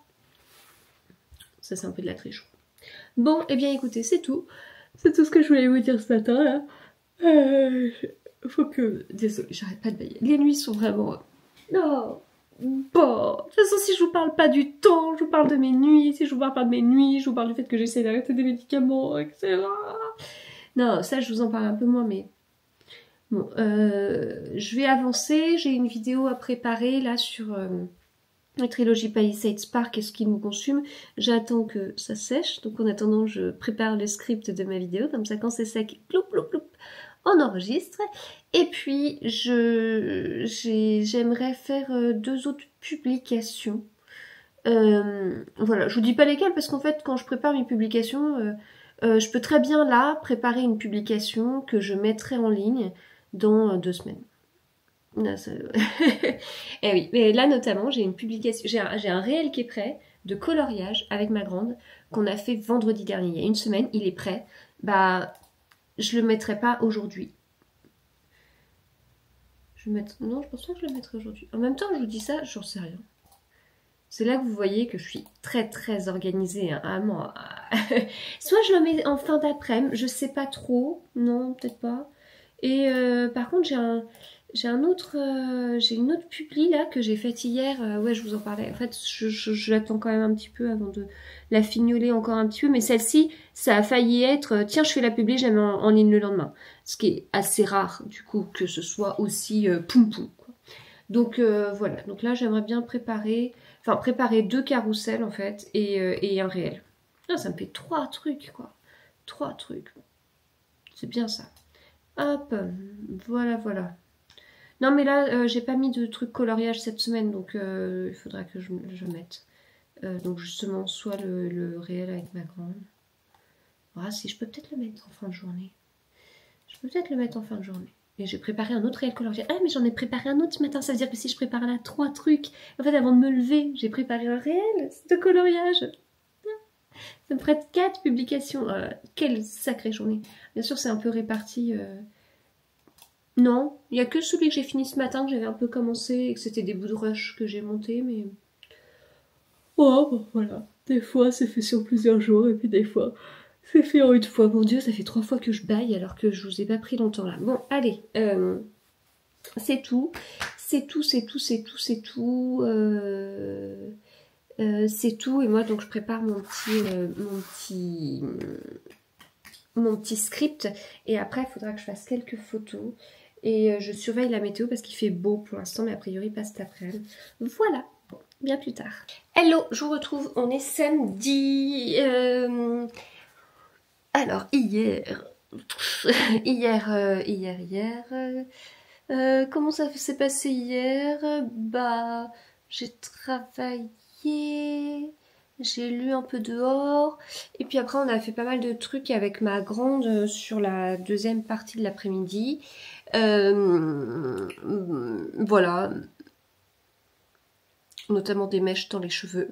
Ça, c'est un peu de la triche. Bon, eh bien écoutez, c'est tout. C'est tout ce que je voulais vous dire ce matin, là. Faut que... Désolée, j'arrête pas de bailler. Les nuits sont vraiment... Non. Bon, de toute façon, si je vous parle pas du temps, je vous parle de mes nuits. Si je vous parle pas de mes nuits, je vous parle du fait que j'essaie d'arrêter des médicaments, etc. Non, ça, je vous en parle un peu moins, mais... Bon, je vais avancer. J'ai une vidéo à préparer, là, sur... la trilogie Palisades Park et ce qui nous consume. J'attends que ça sèche. Donc en attendant, je prépare le script de ma vidéo. Comme ça, quand c'est sec, ploup, ploup, ploup, on enregistre. Et puis, j'aimerais faire 2 autres publications. Voilà, je vous dis pas lesquelles parce qu'en fait, quand je prépare mes publications, je peux très bien là préparer une publication que je mettrai en ligne dans 2 semaines. Non, ça... Eh oui, mais là notamment, j'ai une publication, j'ai un réel qui est prêt de coloriage avec ma grande qu'on a fait vendredi dernier, il y a 1 semaine, il est prêt. Bah, je le mettrai pas aujourd'hui. Non, je pense pas que je le mettrai aujourd'hui. En même temps, je vous dis ça, j'en sais rien. C'est là que vous voyez que je suis très très organisée. Hein. Soit je le mets en fin d'après-midi, je sais pas trop. Non, peut-être pas. Et par contre, j'ai une autre publi là que j'ai faite hier. Ouais, je vous en parlais. En fait, je l'attends quand même un petit peu avant de la fignoler encore un petit peu. Mais celle-ci, ça a failli être tiens, je fais la publi, je la mets en ligne le lendemain. Ce qui est assez rare, du coup, que ce soit aussi poum poum. Quoi. Donc voilà. Donc là, j'aimerais bien préparer 2 carousels en fait et un réel. Ah, ça me fait 3 trucs quoi. 3 trucs. C'est bien ça. Hop, voilà. Non mais là, j'ai pas mis de truc coloriage cette semaine, donc il faudra que je mette. Donc justement, soit le réel avec ma grande. Ah si, je peux peut-être le mettre en fin de journée. Et j'ai préparé un autre réel coloriage. Ah mais j'en ai préparé un autre ce matin, ça veut dire que si je prépare là 3 trucs, en fait avant de me lever, j'ai préparé un réel de coloriage. Ça me ferait 4 publications. Quelle sacrée journée. Bien sûr, c'est un peu réparti. Non, il n'y a que celui que j'ai fini ce matin, que j'avais un peu commencé, et que c'était des bouts de rush que j'ai montés, mais... Oh, bon, voilà. Des fois, c'est fait sur plusieurs jours, et puis des fois, c'est fait en 1 fois. Mon Dieu, ça fait 3 fois que je baille, alors que je vous ai pas pris longtemps, là. Bon, allez. C'est tout. C'est tout. C'est tout, et moi donc je prépare mon petit script, et après il faudra que je fasse quelques photos, et je surveille la météo parce qu'il fait beau pour l'instant, mais a priori pas cet après-midi. Voilà, bon, bien plus tard. Hello, je vous retrouve, on est samedi. Alors hier, comment ça s'est passé hier? Bah, j'ai travaillé, j'ai lu un peu dehors, et puis après on a fait pas mal de trucs avec ma grande sur la deuxième partie de l'après-midi. Voilà, notamment des mèches dans les cheveux.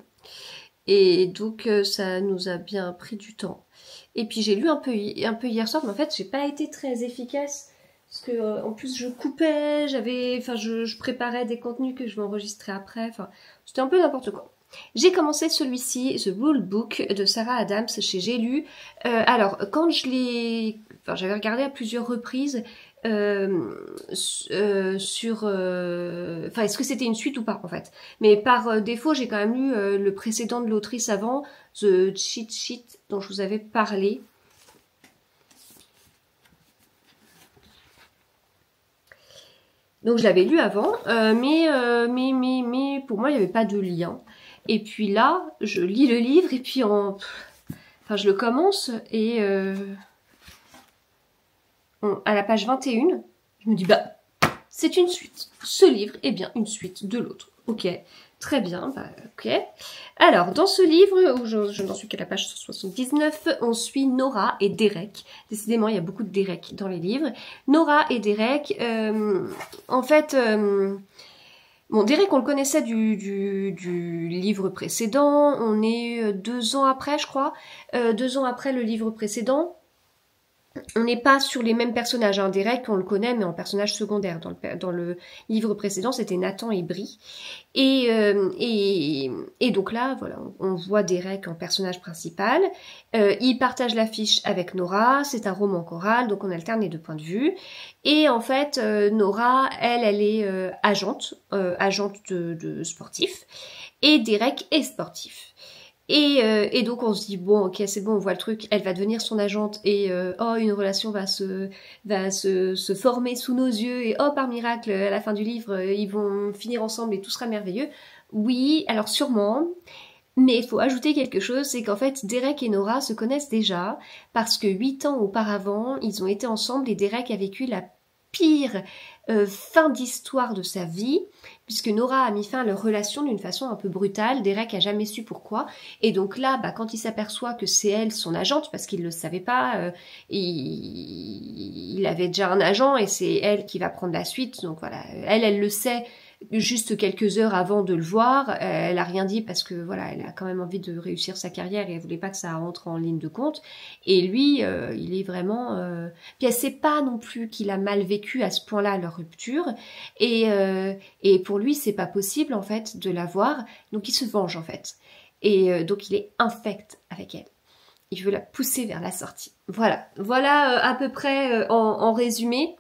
Et donc ça nous a bien pris du temps. Et puis j'ai lu un peu hier soir, mais en fait j'ai pas été très efficace. Parce que en plus je coupais, je préparais des contenus que je vais enregistrer après. Enfin, c'était un peu n'importe quoi. J'ai commencé celui-ci, The Rule Book de Sarah Adams chez J'ai lu. Alors quand j'avais regardé à plusieurs reprises sur, est-ce que c'était une suite ou pas en fait. Mais par défaut, j'ai quand même lu le précédent de l'autrice avant, The Cheat Sheet dont je vous avais parlé. Donc je l'avais lu avant, mais pour moi il n'y avait pas de lien. Et puis là, je lis le livre et puis je le commence et à la page 21, je me dis bah c'est une suite. Ce livre est bien une suite de l'autre. Ok, Très bien, bah, ok. Alors, dans ce livre, où je n'en suis qu'à la page 179, on suit Nora et Derek. Décidément, il y a beaucoup de Derek dans les livres. Nora et Derek, en fait... Bon, Derek, on le connaissait du livre précédent. On est 2 ans après, je crois. 2 ans après le livre précédent. On n'est pas sur les mêmes personnages. Hein. Derek, on le connaît, mais en personnage secondaire. Dans le livre précédent, c'était Nathan et Brie. Et donc là, voilà, on voit Derek en personnage principal. Il partage l'affiche avec Nora. C'est un roman choral, donc on alterne les 2 points de vue. Et en fait, Nora, elle est agente de sportif. Et Derek est sportif. Et donc on se dit bon ok c'est bon on voit le truc, elle va devenir son agente et une relation va se former sous nos yeux et par miracle à la fin du livre ils vont finir ensemble et tout sera merveilleux. Oui alors sûrement, mais il faut ajouter quelque chose, c'est qu'en fait Derek et Nora se connaissent déjà parce que 8 ans auparavant ils ont été ensemble et Derek a vécu la pire fin d'histoire de sa vie, puisque Nora a mis fin à leur relation d'une façon un peu brutale. Derek a jamais su pourquoi, et donc là, quand il s'aperçoit que c'est elle son agente, parce qu'il le savait pas, il avait déjà un agent et c'est elle qui va prendre la suite. Donc voilà, elle le sait juste quelques heures avant de le voir. Elle a rien dit parce que voilà, elle a quand même envie de réussir sa carrière et elle voulait pas que ça rentre en ligne de compte. Et lui, il est vraiment... Puis elle sait pas non plus qu'il a mal vécu à ce point-là leur rupture. Et pour lui, c'est pas possible en fait de la voir. Donc il se venge en fait. Et donc il est infect avec elle. Il veut la pousser vers la sortie. Voilà à peu près en résumé.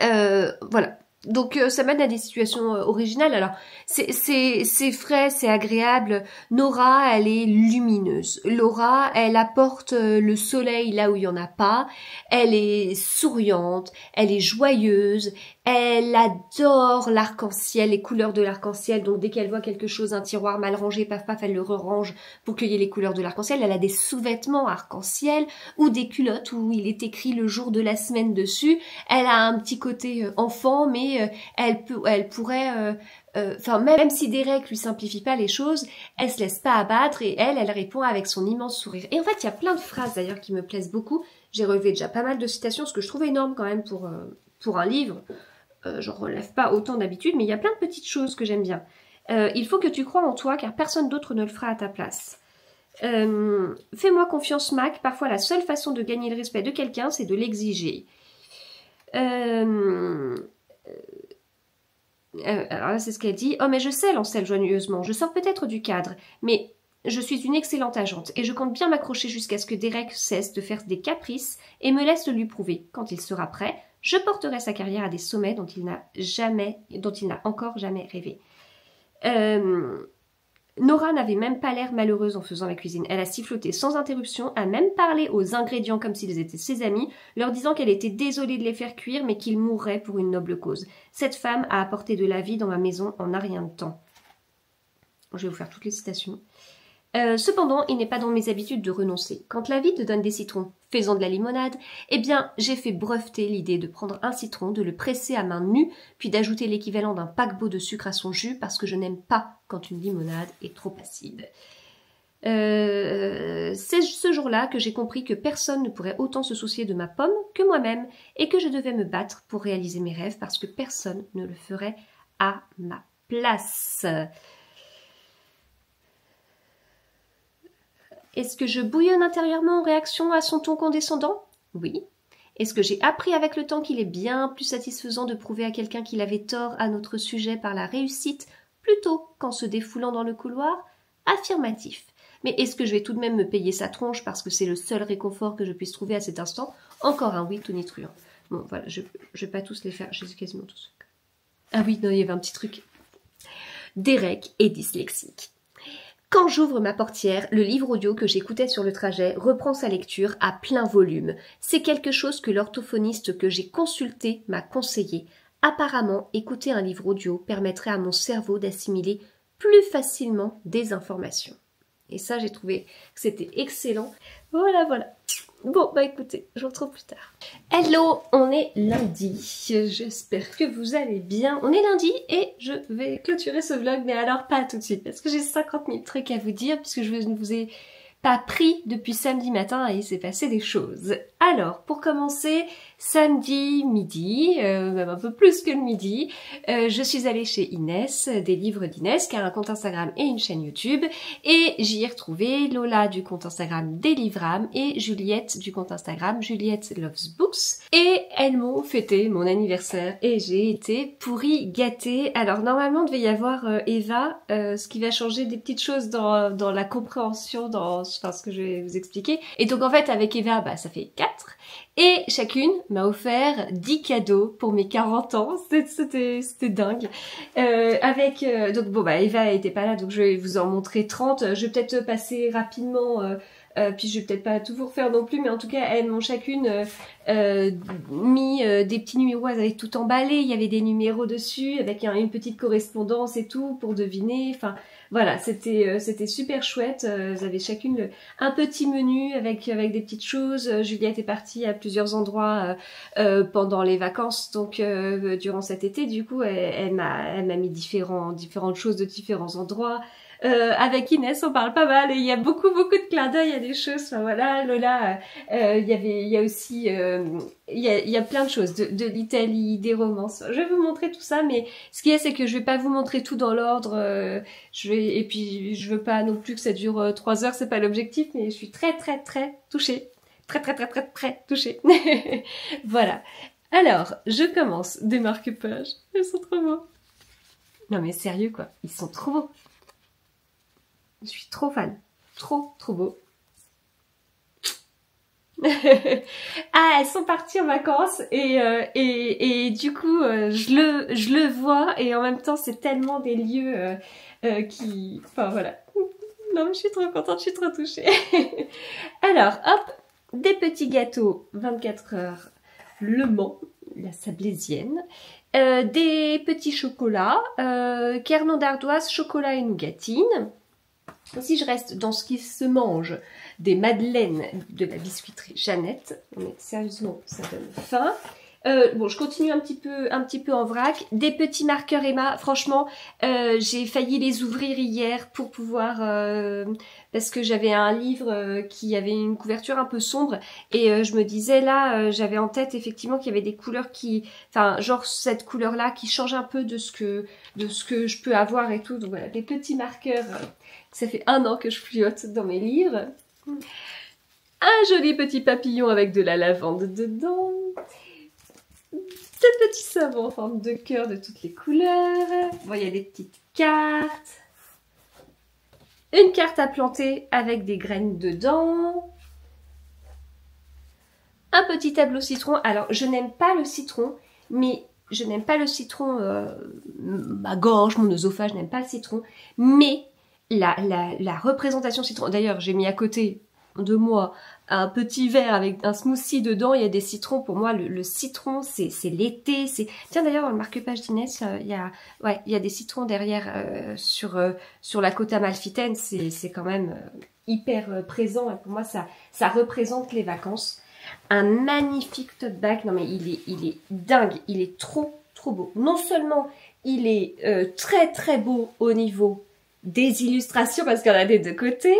Voilà. Donc ça mène à des situations originales. Alors c'est frais, c'est agréable. Nora, elle est lumineuse. Laura, elle apporte le soleil là où il y en a pas. Elle est souriante, elle est joyeuse. Elle adore l'arc-en-ciel, les couleurs de l'arc-en-ciel. Donc dès qu'elle voit quelque chose, un tiroir mal rangé, paf paf, elle le re-range pour qu'il y ait les couleurs de l'arc-en-ciel. Elle a des sous-vêtements arc-en-ciel ou des culottes où il est écrit le jour de la semaine dessus. Elle a un petit côté enfant, mais elle pourrait... même si Derek lui simplifie pas les choses, elle se laisse pas abattre et elle répond avec son immense sourire. Et en fait, il y a plein de phrases d'ailleurs qui me plaisent beaucoup. J'ai relevé déjà pas mal de citations, ce que je trouve énorme quand même pour un livre. J'en relève pas autant d'habitude, mais il y a plein de petites choses que j'aime bien. Il faut que tu crois en toi, car personne d'autre ne le fera à ta place. Fais-moi confiance, Mac. Parfois, la seule façon de gagner le respect de quelqu'un, c'est de l'exiger. Alors là, c'est ce qu'elle dit. Oh, mais je sais, lance-t-elle joyeusement. Je sors peut-être du cadre, mais je suis une excellente agente et je compte bien m'accrocher jusqu'à ce que Derek cesse de faire des caprices et me laisse le lui prouver. Quand il sera prêt, je porterai sa carrière à des sommets dont il n'a encore jamais rêvé. Nora n'avait même pas l'air malheureuse en faisant la cuisine. Elle a siffloté sans interruption, a même parlé aux ingrédients comme s'ils étaient ses amis, leur disant qu'elle était désolée de les faire cuire, mais qu'ils mourraient pour une noble cause. Cette femme a apporté de la vie dans ma maison en un rien de temps. Je vais vous faire toutes les citations. Cependant, il n'est pas dans mes habitudes de renoncer. Quand la vie te donne des citrons, faisant de la limonade, eh bien, j'ai fait breveter l'idée de prendre un citron, de le presser à main nue, puis d'ajouter l'équivalent d'un paquebot de sucre à son jus, parce que je n'aime pas quand une limonade est trop acide. C'est ce jour-là que j'ai compris que personne ne pourrait autant se soucier de ma pomme que moi-même, et que je devais me battre pour réaliser mes rêves, parce que personne ne le ferait à ma place. Est-ce que je bouillonne intérieurement en réaction à son ton condescendant? Oui. Est-ce que j'ai appris avec le temps qu'il est bien plus satisfaisant de prouver à quelqu'un qu'il avait tort à notre sujet par la réussite plutôt qu'en se défoulant dans le couloir? Affirmatif. Mais est-ce que je vais tout de même me payer sa tronche parce que c'est le seul réconfort que je puisse trouver à cet instant? Encore un oui tonitruant. Bon, voilà, je vais pas tous les faire, j'ai quasiment tous. Ah oui, non, il y avait un petit truc. Derek est dyslexique. Quand j'ouvre ma portière, le livre audio que j'écoutais sur le trajet reprend sa lecture à plein volume. C'est quelque chose que l'orthophoniste que j'ai consulté m'a conseillé. Apparemment, écouter un livre audio permettrait à mon cerveau d'assimiler plus facilement des informations. Et ça, j'ai trouvé que c'était excellent. Voilà, voilà. Bon, bah écoutez, je vous retrouve plus tard. Hello, on est lundi. J'espère que vous allez bien. On est lundi et je vais clôturer ce vlog, mais alors pas tout de suite, parce que j'ai 50 000 trucs à vous dire, puisque je ne vous ai pas pris depuis samedi matin et il s'est passé des choses. Alors, pour commencer, samedi midi, même un peu plus que le midi, je suis allée chez Inès, des livres d'Inès, qui a un compte Instagram et une chaîne YouTube, et j'y ai retrouvé Lola du compte Instagram des Livrames et Juliette du compte Instagram Juliette Loves Books, et elles m'ont fêté mon anniversaire et j'ai été pourrie gâtée. Alors normalement, il devait y avoir Eva, ce qui va changer des petites choses dans la compréhension, dans ce que je vais vous expliquer. Et donc en fait, avec Eva, bah ça fait 4. Et chacune m'a offert 10 cadeaux pour mes 40 ans. C'était dingue. Donc bon bah Eva était pas là, donc je vais vous en montrer 30. Je vais peut-être passer rapidement, puis je vais peut-être pas tout vous refaire non plus, mais en tout cas elles m'ont chacune mis des petits numéros, elles avaient tout emballé, il y avait des numéros dessus, avec une petite correspondance et tout, pour deviner, enfin... Voilà, c'était super chouette. Vous avez chacune un petit menu avec des petites choses. Juliette est partie à plusieurs endroits pendant les vacances, donc durant cet été. Du coup, elle m'a mis différentes choses de différents endroits. Avec Inès, on parle pas mal et il y a beaucoup de clins d'œil à des choses. Enfin voilà, Lola, il y a aussi, il y a plein de choses, de l'Italie, des romances. Je vais vous montrer tout ça, mais ce qu'il y a, c'est que je vais pas vous montrer tout dans l'ordre. Et puis je veux pas non plus que ça dure 3 heures, c'est pas l'objectif, mais je suis très touchée, très touchée. Voilà. Alors, je commence des marque-pages. Ils sont trop beaux. Non mais sérieux quoi, ils sont trop beaux. Je suis trop fan. Trop beau. Ah, elles sont parties en vacances et du coup, je le vois et en même temps, c'est tellement des lieux qui... Enfin, voilà. Non, mais je suis trop contente, je suis trop touchée. Alors, hop, des petits gâteaux 24 heures Le Mans, la Sablésienne. Des petits chocolats, Kernon d'ardoise, chocolat et nougatine. Si je reste dans ce qui se mange, des madeleines de la biscuiterie Jeannette, mais sérieusement, ça donne faim. Bon, je continue un petit peu en vrac. Des petits marqueurs Emma, franchement, j'ai failli les ouvrir hier pour pouvoir... parce que j'avais un livre qui avait une couverture un peu sombre et je me disais là, j'avais en tête effectivement qu'il y avait des couleurs qui... Enfin, genre cette couleur-là qui change un peu de ce que je peux avoir et tout. Donc voilà, des petits marqueurs... Ça fait 1 an que je fliote dans mes livres. Un joli petit papillon avec de la lavande dedans. Des petits savons en forme de cœur de toutes les couleurs. Bon, il y a des petites cartes. Une carte à planter avec des graines dedans. Un petit tableau citron. Alors, je n'aime pas le citron, mais... Je n'aime pas le citron, ma gorge, mon œsophage n'aime pas le citron, mais la représentation citron, d'ailleurs j'ai mis à côté de moi un petit verre avec un smoothie dedans, il y a des citrons, pour moi le citron c'est l'été, tiens d'ailleurs dans le marque-page d'Inès, il y a des citrons derrière sur la côte amalfitaine, c'est quand même hyper présent et pour moi ça représente les vacances. Un magnifique tote bag, non mais il est dingue, il est trop beau. Non seulement il est très beau au niveau des illustrations parce qu'il y en a des deux côtés,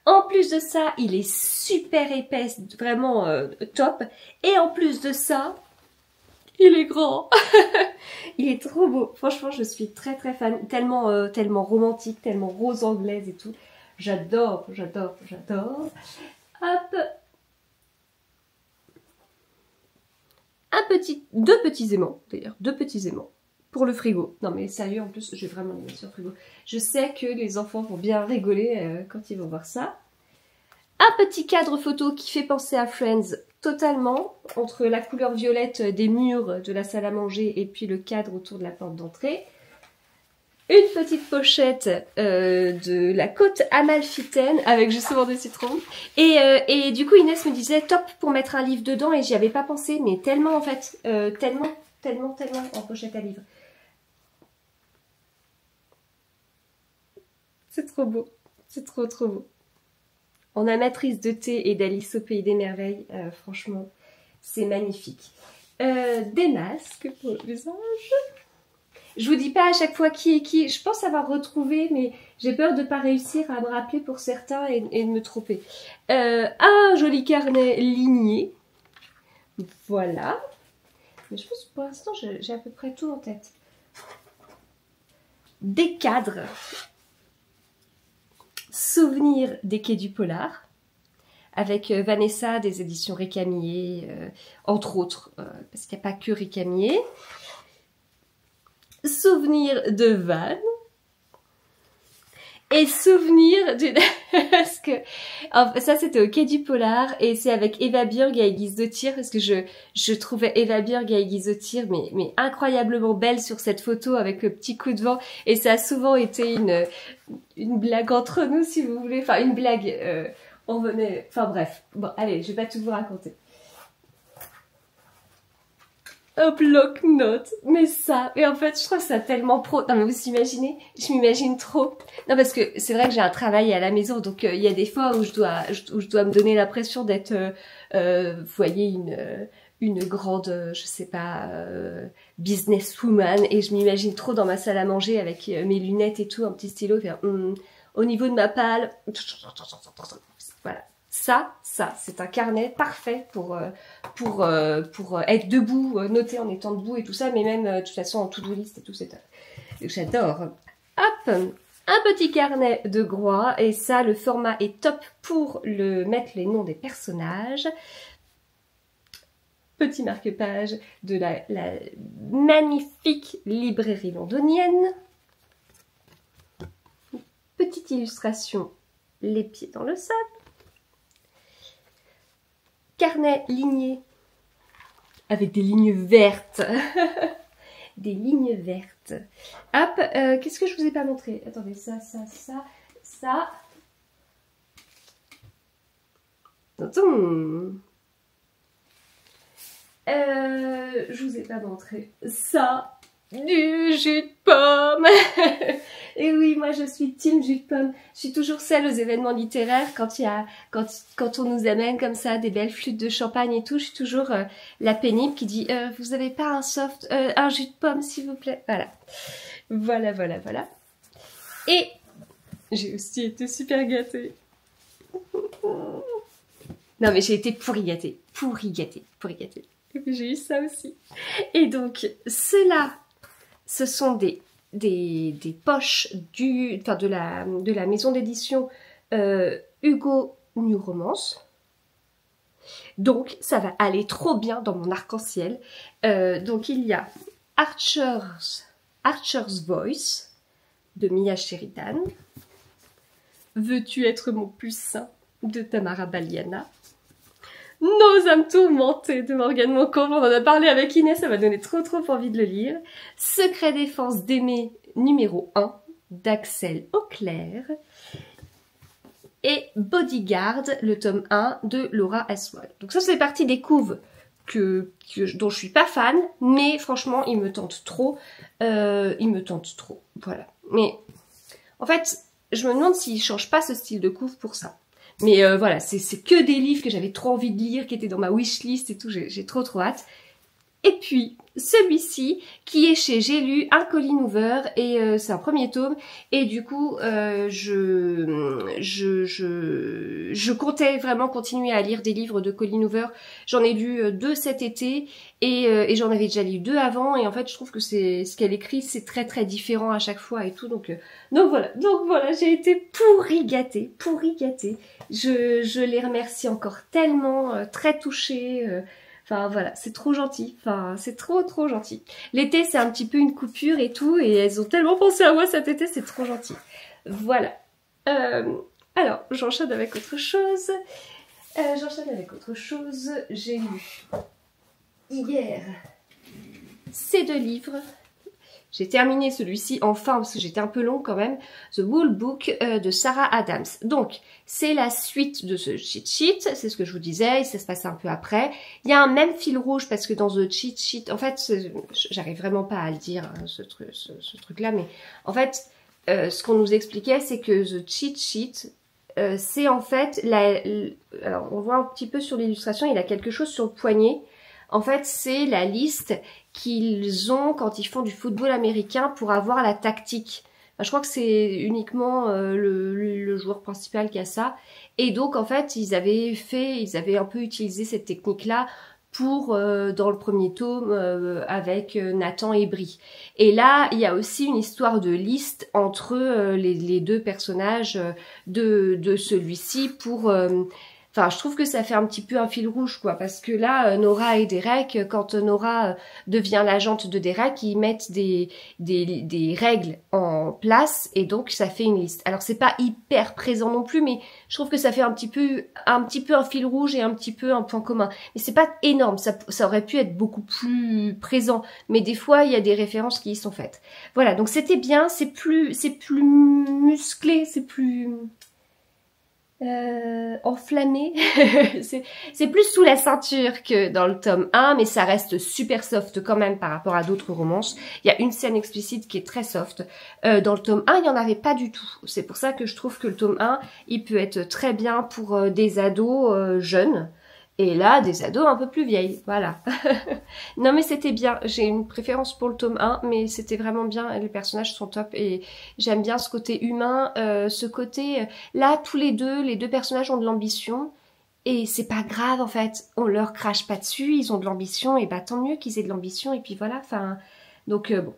en plus de ça il est super épais, vraiment top, et en plus de ça il est grand. Il est trop beau, franchement je suis très fan, tellement romantique, tellement rose anglaise et tout, j'adore. Hop, deux petits aimants, d'ailleurs, 2 petits aimants pour le frigo. Non mais sérieux, en plus, j'ai vraiment les mettre sur le frigo. Je sais que les enfants vont bien rigoler quand ils vont voir ça. Un petit cadre photo qui fait penser à Friends totalement, entre la couleur violette des murs de la salle à manger et puis le cadre autour de la porte d'entrée. Une petite pochette de la côte amalfitaine avec justement des citrons. Et du coup Inès me disait top pour mettre un livre dedans et j'y avais pas pensé, mais tellement en fait, tellement en pochette à livre. C'est trop beau, c'est trop beau. en amatrice de thé et d'Alice au Pays des Merveilles. Franchement, c'est magnifique. Des masques pour le visage. Je vous dis pas à chaque fois qui est qui. Je pense avoir retrouvé, mais j'ai peur de pas réussir à me rappeler pour certains et de me tromper. Un joli carnet ligné. Voilà. Mais je pense que pour l'instant, j'ai à peu près tout en tête. Des cadres. Souvenirs des quais du Polar. Avec Vanessa des éditions Récamier, entre autres, parce qu'il n'y a pas que Récamier. Souvenir de Van. Et souvenir d'une... parce que ça c'était au Quai du Polar et c'est avec Eva Björg et Aiguise de tir parce que je trouvais Eva Björg et Aiguise de tir mais incroyablement belle sur cette photo avec le petit coup de vent et ça a souvent été une blague entre nous si vous voulez, enfin une blague, on venait, enfin bref, bon allez je vais pas tout vous raconter. Un bloc-notes, mais ça, et en fait je trouve ça tellement pro, non mais vous imaginez, je m'imagine trop, non parce que c'est vrai que j'ai un travail à la maison, donc il y a des fois où je dois me donner l'impression d'être, vous voyez, une grande, je sais pas, businesswoman, et je m'imagine trop dans ma salle à manger avec mes lunettes et tout, un petit stylo, faire, au niveau de ma palle, voilà. Ça, c'est un carnet parfait pour être debout, noter en étant debout et tout ça, mais même de toute façon en to-do list et tout, c'est top. J'adore. Hop, un petit carnet de Groix, et ça, le format est top pour mettre les noms des personnages. Petit marque-page de la magnifique librairie londonienne. Petite illustration, les pieds dans le sable. Carnet ligné avec des lignes vertes. Des lignes vertes. Hop, qu'est-ce que je vous ai pas montré? Attendez, ça. Je vous ai pas montré ça. Du jus de pomme. Et oui, moi je suis team jus de pomme. Je suis toujours celle aux événements littéraires quand on nous amène comme ça des belles flûtes de champagne et tout. Je suis toujours la pénible qui dit vous avez pas un jus de pomme s'il vous plaît. Voilà. Et j'ai aussi été super gâtée. Non mais j'ai été pourri gâtée. Et puis j'ai eu ça aussi. Et donc ceux-là, ce sont des poches de la maison d'édition Hugo New Romance. Donc ça va aller trop bien dans mon arc-en-ciel. Donc il y a Archer's Voice de Mia Sheridan. Veux-tu être mon pucein de Tamara Baliana. Nos âmes tourmentées de Morgane Moncombe, on en a parlé avec Inès, ça m'a donné trop envie de le lire. Secret défense d'aimer numéro 1 d'Axel Auclair. Et Bodyguard, le tome 1 de Laura Aswad. Donc ça c'est partie des couves dont je suis pas fan, mais franchement il me tente trop. Voilà. Mais en fait, je me demande s'ils changent pas ce style de couve pour ça. Mais voilà, c'est que des livres que j'avais trop envie de lire, qui étaient dans ma wishlist et tout, j'ai trop hâte. Et puis, celui-ci, qui est chez J'ai lu, un Colleen Hoover, et c'est un premier tome, et du coup, je comptais vraiment continuer à lire des livres de Colleen Hoover. J'en ai lu 2 cet été, et j'en avais déjà lu 2 avant, et en fait, je trouve que ce qu'elle écrit, c'est très différent à chaque fois et tout, donc voilà, j'ai été pourri gâtée. Je les remercie encore tellement, très touchée, enfin voilà, c'est trop gentil, enfin c'est trop gentil. L'été c'est un petit peu une coupure et tout, et elles ont tellement pensé à moi cet été, c'est trop gentil. Voilà. Alors, j'enchaîne avec autre chose. J'ai lu hier ces 2 livres. J'ai terminé celui-ci enfin, parce que j'étais un peu long quand même. The Wool Book de Sarah Adams. Donc, c'est la suite de ce cheat sheet, c'est ce que je vous disais, et ça se passe un peu après. Il y a un même fil rouge, parce que dans The Cheat Sheet, en fait, j'arrive vraiment pas à le dire, hein, ce truc-là, mais en fait, ce qu'on nous expliquait, c'est que The Cheat Sheet, c'est en fait, alors on voit un petit peu sur l'illustration, il a quelque chose sur le poignet. En fait, c'est la liste qu'ils ont quand ils font du football américain pour avoir la tactique. Enfin, je crois que c'est uniquement le joueur principal qui a ça. Et donc, en fait, ils avaient un peu utilisé cette technique-là pour dans le premier tome avec Nathan et Brie. Et là, il y a aussi une histoire de liste entre les deux personnages de celui-ci pour... Enfin, je trouve que ça fait un petit peu un fil rouge, quoi, parce que là, Nora et Derek, quand Nora devient l'agente de Derek, ils mettent des règles en place, et donc ça fait une liste. Alors, c'est pas hyper présent non plus, mais je trouve que ça fait un petit peu un fil rouge et un petit peu un point commun. Mais c'est pas énorme, ça aurait pu être beaucoup plus présent, mais des fois, il y a des références qui y sont faites. Voilà, donc c'était bien, c'est plus musclé, c'est plus... enflammé. c'est plus sous la ceinture que dans le tome 1, mais ça reste super soft quand même par rapport à d'autres romances. Il y a une scène explicite qui est très soft. Dans le tome 1, il n'y en avait pas du tout. C'est pour ça que je trouve que le tome 1, il peut être très bien pour des ados jeunes. Et là, des ados un peu plus vieilles, voilà. Non mais c'était bien, j'ai une préférence pour le tome 1, mais c'était vraiment bien, les personnages sont top et j'aime bien ce côté humain, ce côté... Là, tous les deux personnages ont de l'ambition et c'est pas grave en fait, on leur crache pas dessus, ils ont de l'ambition et bah tant mieux qu'ils aient de l'ambition et puis voilà, enfin... Donc bon,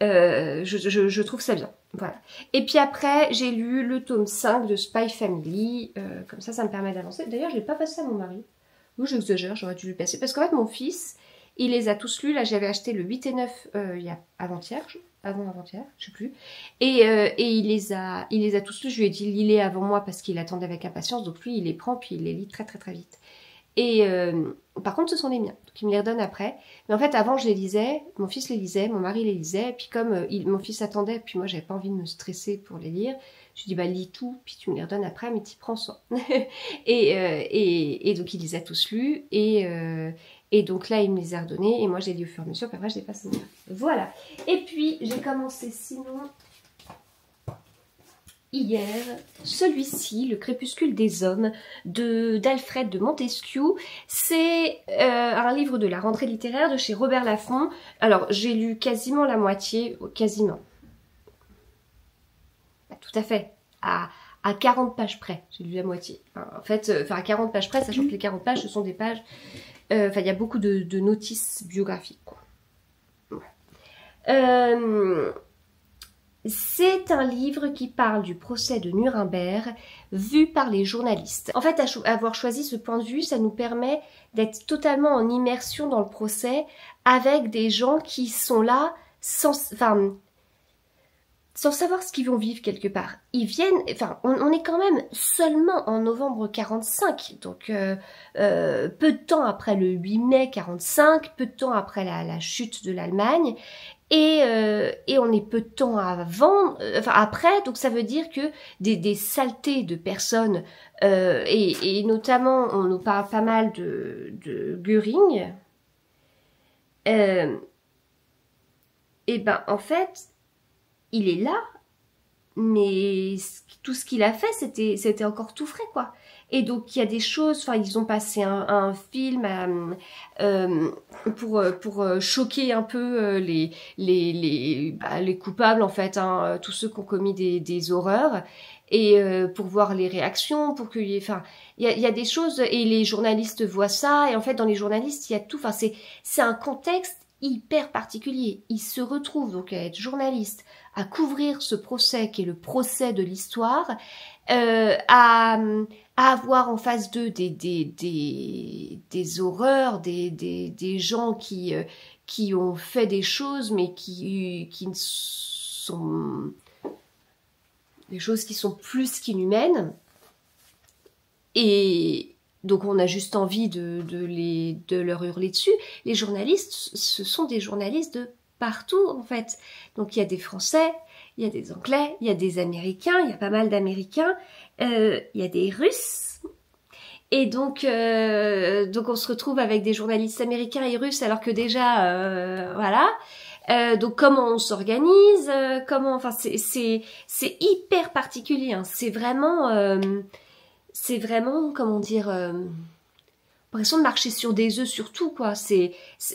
je trouve ça bien. Voilà. Et puis après, j'ai lu le tome 5 de Spy Family. Comme ça me permet d'avancer. D'ailleurs, je l'ai pas passé à mon mari. Oui, j'exagère, j'aurais dû lui passer. Parce qu'en fait, mon fils, il les a tous lus. Là, j'avais acheté le 8 et 9 il y a avant-hier, avant-avant-hier, je sais plus. Et il les a tous lus. Je lui ai dit, lis-les avant moi parce qu'il attendait avec impatience. Donc lui, il les prend puis il les lit très très très vite. Et par contre, ce sont les miens, donc il me les redonne après. Mais en fait, avant, je les lisais, mon fils les lisait, mon mari les lisait, et puis comme mon fils attendait, puis moi, j'avais pas envie de me stresser pour les lire, je lui dis, bah, lis tout, puis tu me les redonnes après, mais t'y prends soin. et donc, il les a tous lus, et donc là, il me les a redonnés, et moi, j'ai lu au fur et à mesure, puis après, je les passe au mien. Voilà. Et puis, j'ai commencé sinon... hier, celui-ci, Le crépuscule des hommes, d'Alfred de Montesquieu. C'est un livre de la rentrée littéraire de chez Robert Laffont. Alors, j'ai lu quasiment la moitié, quasiment. Pas tout à fait, à 40 pages près, j'ai lu la moitié. En fait, à 40 pages près, sachant que les 40 pages, ce sont des pages... il y a beaucoup de notices biographiques, quoi. Voilà. C'est un livre qui parle du procès de Nuremberg vu par les journalistes. En fait, avoir choisi ce point de vue, ça nous permet d'être totalement en immersion dans le procès avec des gens qui sont là sans savoir ce qu'ils vont vivre quelque part. Ils viennent, on est quand même seulement en novembre 45, donc peu de temps après le 8 mai 45, peu de temps après la chute de l'Allemagne. Et on est peu de temps après, donc ça veut dire que des saletés de personnes, et notamment, on nous parle pas mal de Göring, et ben en fait, il est là, mais tout ce qu'il a fait, c'était encore tout frais, quoi. Et donc, il y a des choses, ils ont passé un film pour choquer un peu les coupables, en fait, hein, tous ceux qui ont commis des horreurs, et pour voir les réactions, pour qu'il y ait... il y a des choses, et les journalistes voient ça, et en fait, dans les journalistes, il y a tout, c'est un contexte hyper particulier. Ils se retrouvent donc à être journalistes, à couvrir ce procès qui est le procès de l'histoire, à avoir en face d'eux des horreurs, des gens qui ont fait des choses, mais qui sont des choses qui sont plus qu'inhumaines. Et donc on a juste envie de leur hurler dessus. Les journalistes, ce sont des journalistes de partout en fait. Donc il y a des Français, il y a des Anglais, il y a des Américains, il y a pas mal d'Américains, il y a des Russes. Et donc on se retrouve avec des journalistes américains et russes alors que déjà, voilà. Donc comment on s'organise, comment, enfin c'est hyper particulier. Hein. C'est vraiment, comment dire, l'impression de marcher sur des œufs surtout quoi.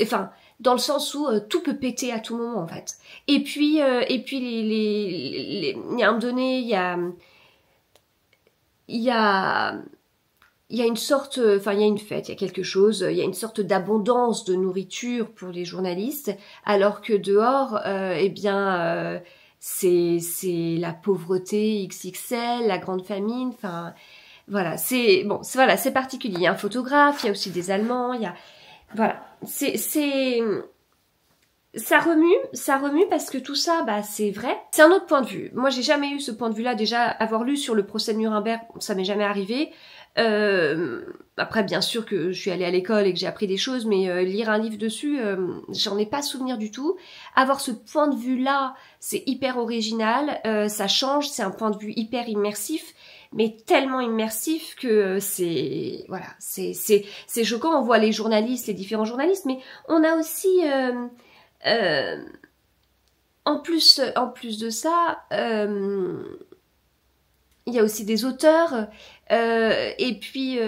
Enfin dans le sens où tout peut péter à tout moment en fait. Et puis il y a un donné, il y a une sorte, enfin il y a une fête, il y a quelque chose, il y a une sorte d'abondance de nourriture pour les journalistes, alors que dehors, c'est la pauvreté XXL, la grande famine, enfin voilà, c'est particulier. Il y a un photographe, il y a aussi des Allemands, il y a voilà, ça remue parce que tout ça, bah c'est vrai. C'est un autre point de vue. Moi, j'ai jamais eu ce point de vue-là. Déjà, avoir lu sur le procès de Nuremberg, ça m'est jamais arrivé. Après, bien sûr que je suis allée à l'école et que j'ai appris des choses, mais lire un livre dessus, j'en ai pas souvenir du tout. Avoir ce point de vue-là, c'est hyper original. Ça change. C'est un point de vue hyper immersif, mais tellement immersif que c'est choquant. On voit les journalistes, les différents journalistes, mais on a aussi en plus de ça, il y a aussi des auteurs, et puis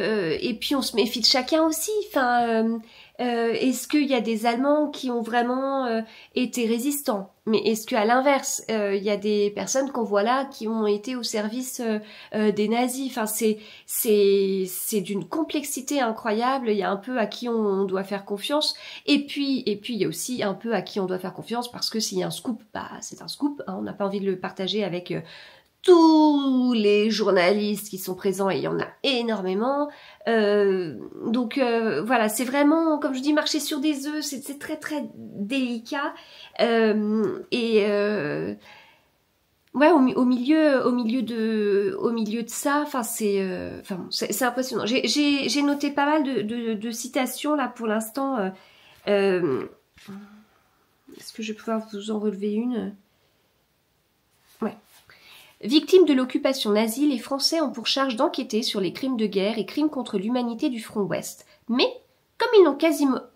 on se méfie de chacun aussi. Enfin, est-ce qu'il y a des Allemands qui ont vraiment été résistants? Mais est-ce qu'à l'inverse, il y a des personnes qu'on voit là qui ont été au service des nazis? Enfin, c'est d'une complexité incroyable. Il y a un peu à qui on doit faire confiance, et puis il y a aussi un peu à qui on doit faire confiance parce que s'il y a un scoop, bah c'est un scoop. Hein, on n'a pas envie de le partager avec tous les journalistes qui sont présents, et il y en a énormément. Donc voilà, c'est vraiment, comme je dis, marcher sur des œufs, c'est très très délicat. Ouais, au milieu de ça, enfin c'est impressionnant. J'ai noté pas mal de citations là pour l'instant. Est-ce que je vais pouvoir vous en relever une? Ouais. Victimes de l'occupation nazie, les Français ont pour charge d'enquêter sur les crimes de guerre et crimes contre l'humanité du front ouest. Mais, comme ils n'ont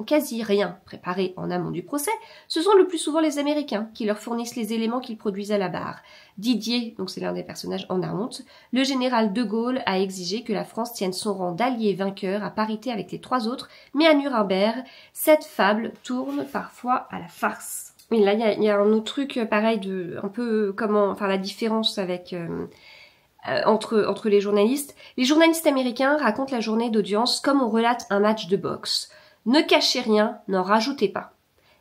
quasi rien préparé en amont du procès, ce sont le plus souvent les Américains qui leur fournissent les éléments qu'ils produisent à la barre. Didier, donc c'est l'un des personnages, en a honte. Le général de Gaulle a exigé que la France tienne son rang d'allié vainqueur à parité avec les 3 autres, mais à Nuremberg, cette fable tourne parfois à la farce. Mais là, il y a un autre truc pareil de un peu la différence avec entre les journalistes. Les journalistes américains racontent la journée d'audience comme on relate un match de boxe. Ne cachez rien, n'en rajoutez pas.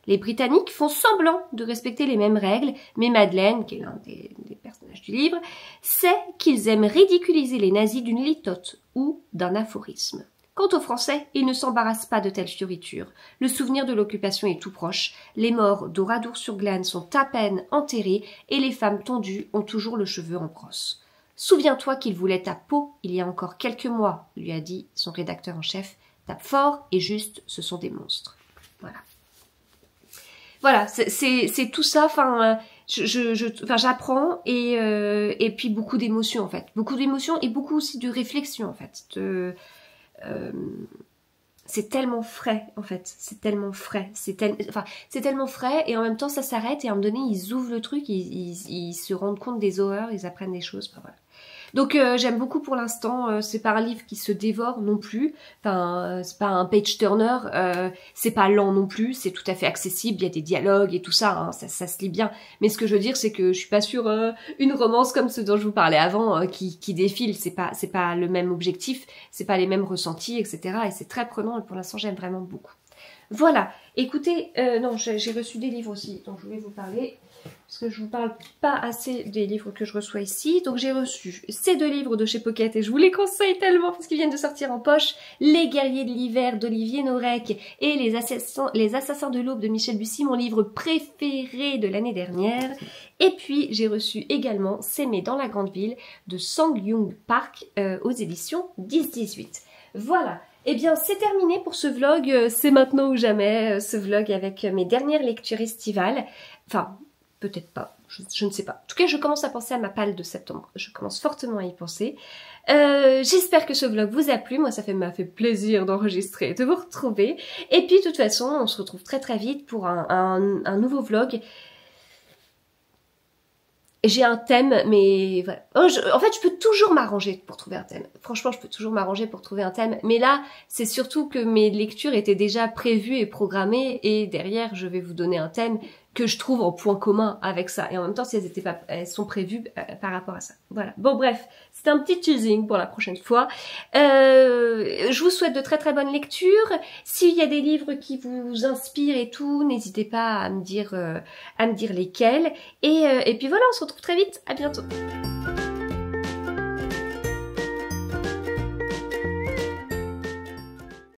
Les Britanniques font semblant de respecter les mêmes règles, mais Madeleine, qui est l'un des personnages du livre, sait qu'ils aiment ridiculiser les nazis d'une litote ou d'un aphorisme. Quant aux Français, ils ne s'embarrassent pas de telles fioritures. Le souvenir de l'occupation est tout proche. Les morts d'Oradour-sur-Glane sont à peine enterrés et les femmes tondues ont toujours le cheveu en brosse. Souviens-toi qu'il voulait ta peau il y a encore quelques mois, lui a dit son rédacteur en chef. Tape fort et juste, ce sont des monstres. Voilà. Voilà, c'est tout ça. Enfin, j'apprends et puis beaucoup d'émotions en fait, beaucoup d'émotions et beaucoup aussi de réflexion en fait. C'est tellement frais en fait, c'est tellement frais, c'est tellement frais et en même temps ça s'arrête et à un moment donné ils ouvrent le truc, ils se rendent compte des horreurs, ils apprennent des choses. Enfin, voilà. Donc j'aime beaucoup pour l'instant, c'est pas un livre qui se dévore non plus, enfin c'est pas un page turner, c'est pas lent non plus, c'est tout à fait accessible, il y a des dialogues et tout ça, hein, ça se lit bien, mais ce que je veux dire c'est que je suis pas sûre une romance comme ce dont je vous parlais avant qui défile, c'est pas le même objectif, c'est pas les mêmes ressentis, etc. Et c'est très prenant et pour l'instant j'aime vraiment beaucoup. Voilà, écoutez, non j'ai reçu des livres aussi dont je voulais vous parler. Parce que je vous parle pas assez des livres que je reçois ici. Donc j'ai reçu ces 2 livres de chez Pocket et je vous les conseille tellement parce qu'ils viennent de sortir en poche. Les guerriers de l'hiver d'Olivier Norek et les assassins de l'aube de Michel Bussy, mon livre préféré de l'année dernière. Et puis j'ai reçu également S'aimer dans la grande ville de Sang-Young Park aux éditions 10-18. Voilà. Eh bien, c'est terminé pour ce vlog. C'est maintenant ou jamais, ce vlog avec mes dernières lectures estivales. Enfin, peut-être pas, je ne sais pas. En tout cas, je commence à penser à ma palle de septembre. Je commence fortement à y penser. J'espère que ce vlog vous a plu. Moi, m'a fait plaisir d'enregistrer et de vous retrouver. Et puis, de toute façon, on se retrouve très très vite pour un nouveau vlog. J'ai un thème, mais voilà. En fait, je peux toujours m'arranger pour trouver un thème. Franchement, je peux toujours m'arranger pour trouver un thème. Mais là, c'est surtout que mes lectures étaient déjà prévues et programmées. Et derrière, je vais vous donner un thème que je trouve en point commun avec ça. Et en même temps, si elles étaient pas, elles sont prévues par rapport à ça. Voilà. Bon, bref. C'est un petit teasing pour la prochaine fois. Je vous souhaite de très très bonnes lectures. S'il y a des livres qui vous inspirent et tout, n'hésitez pas à me dire lesquels. Et puis voilà, on se retrouve très vite. À bientôt.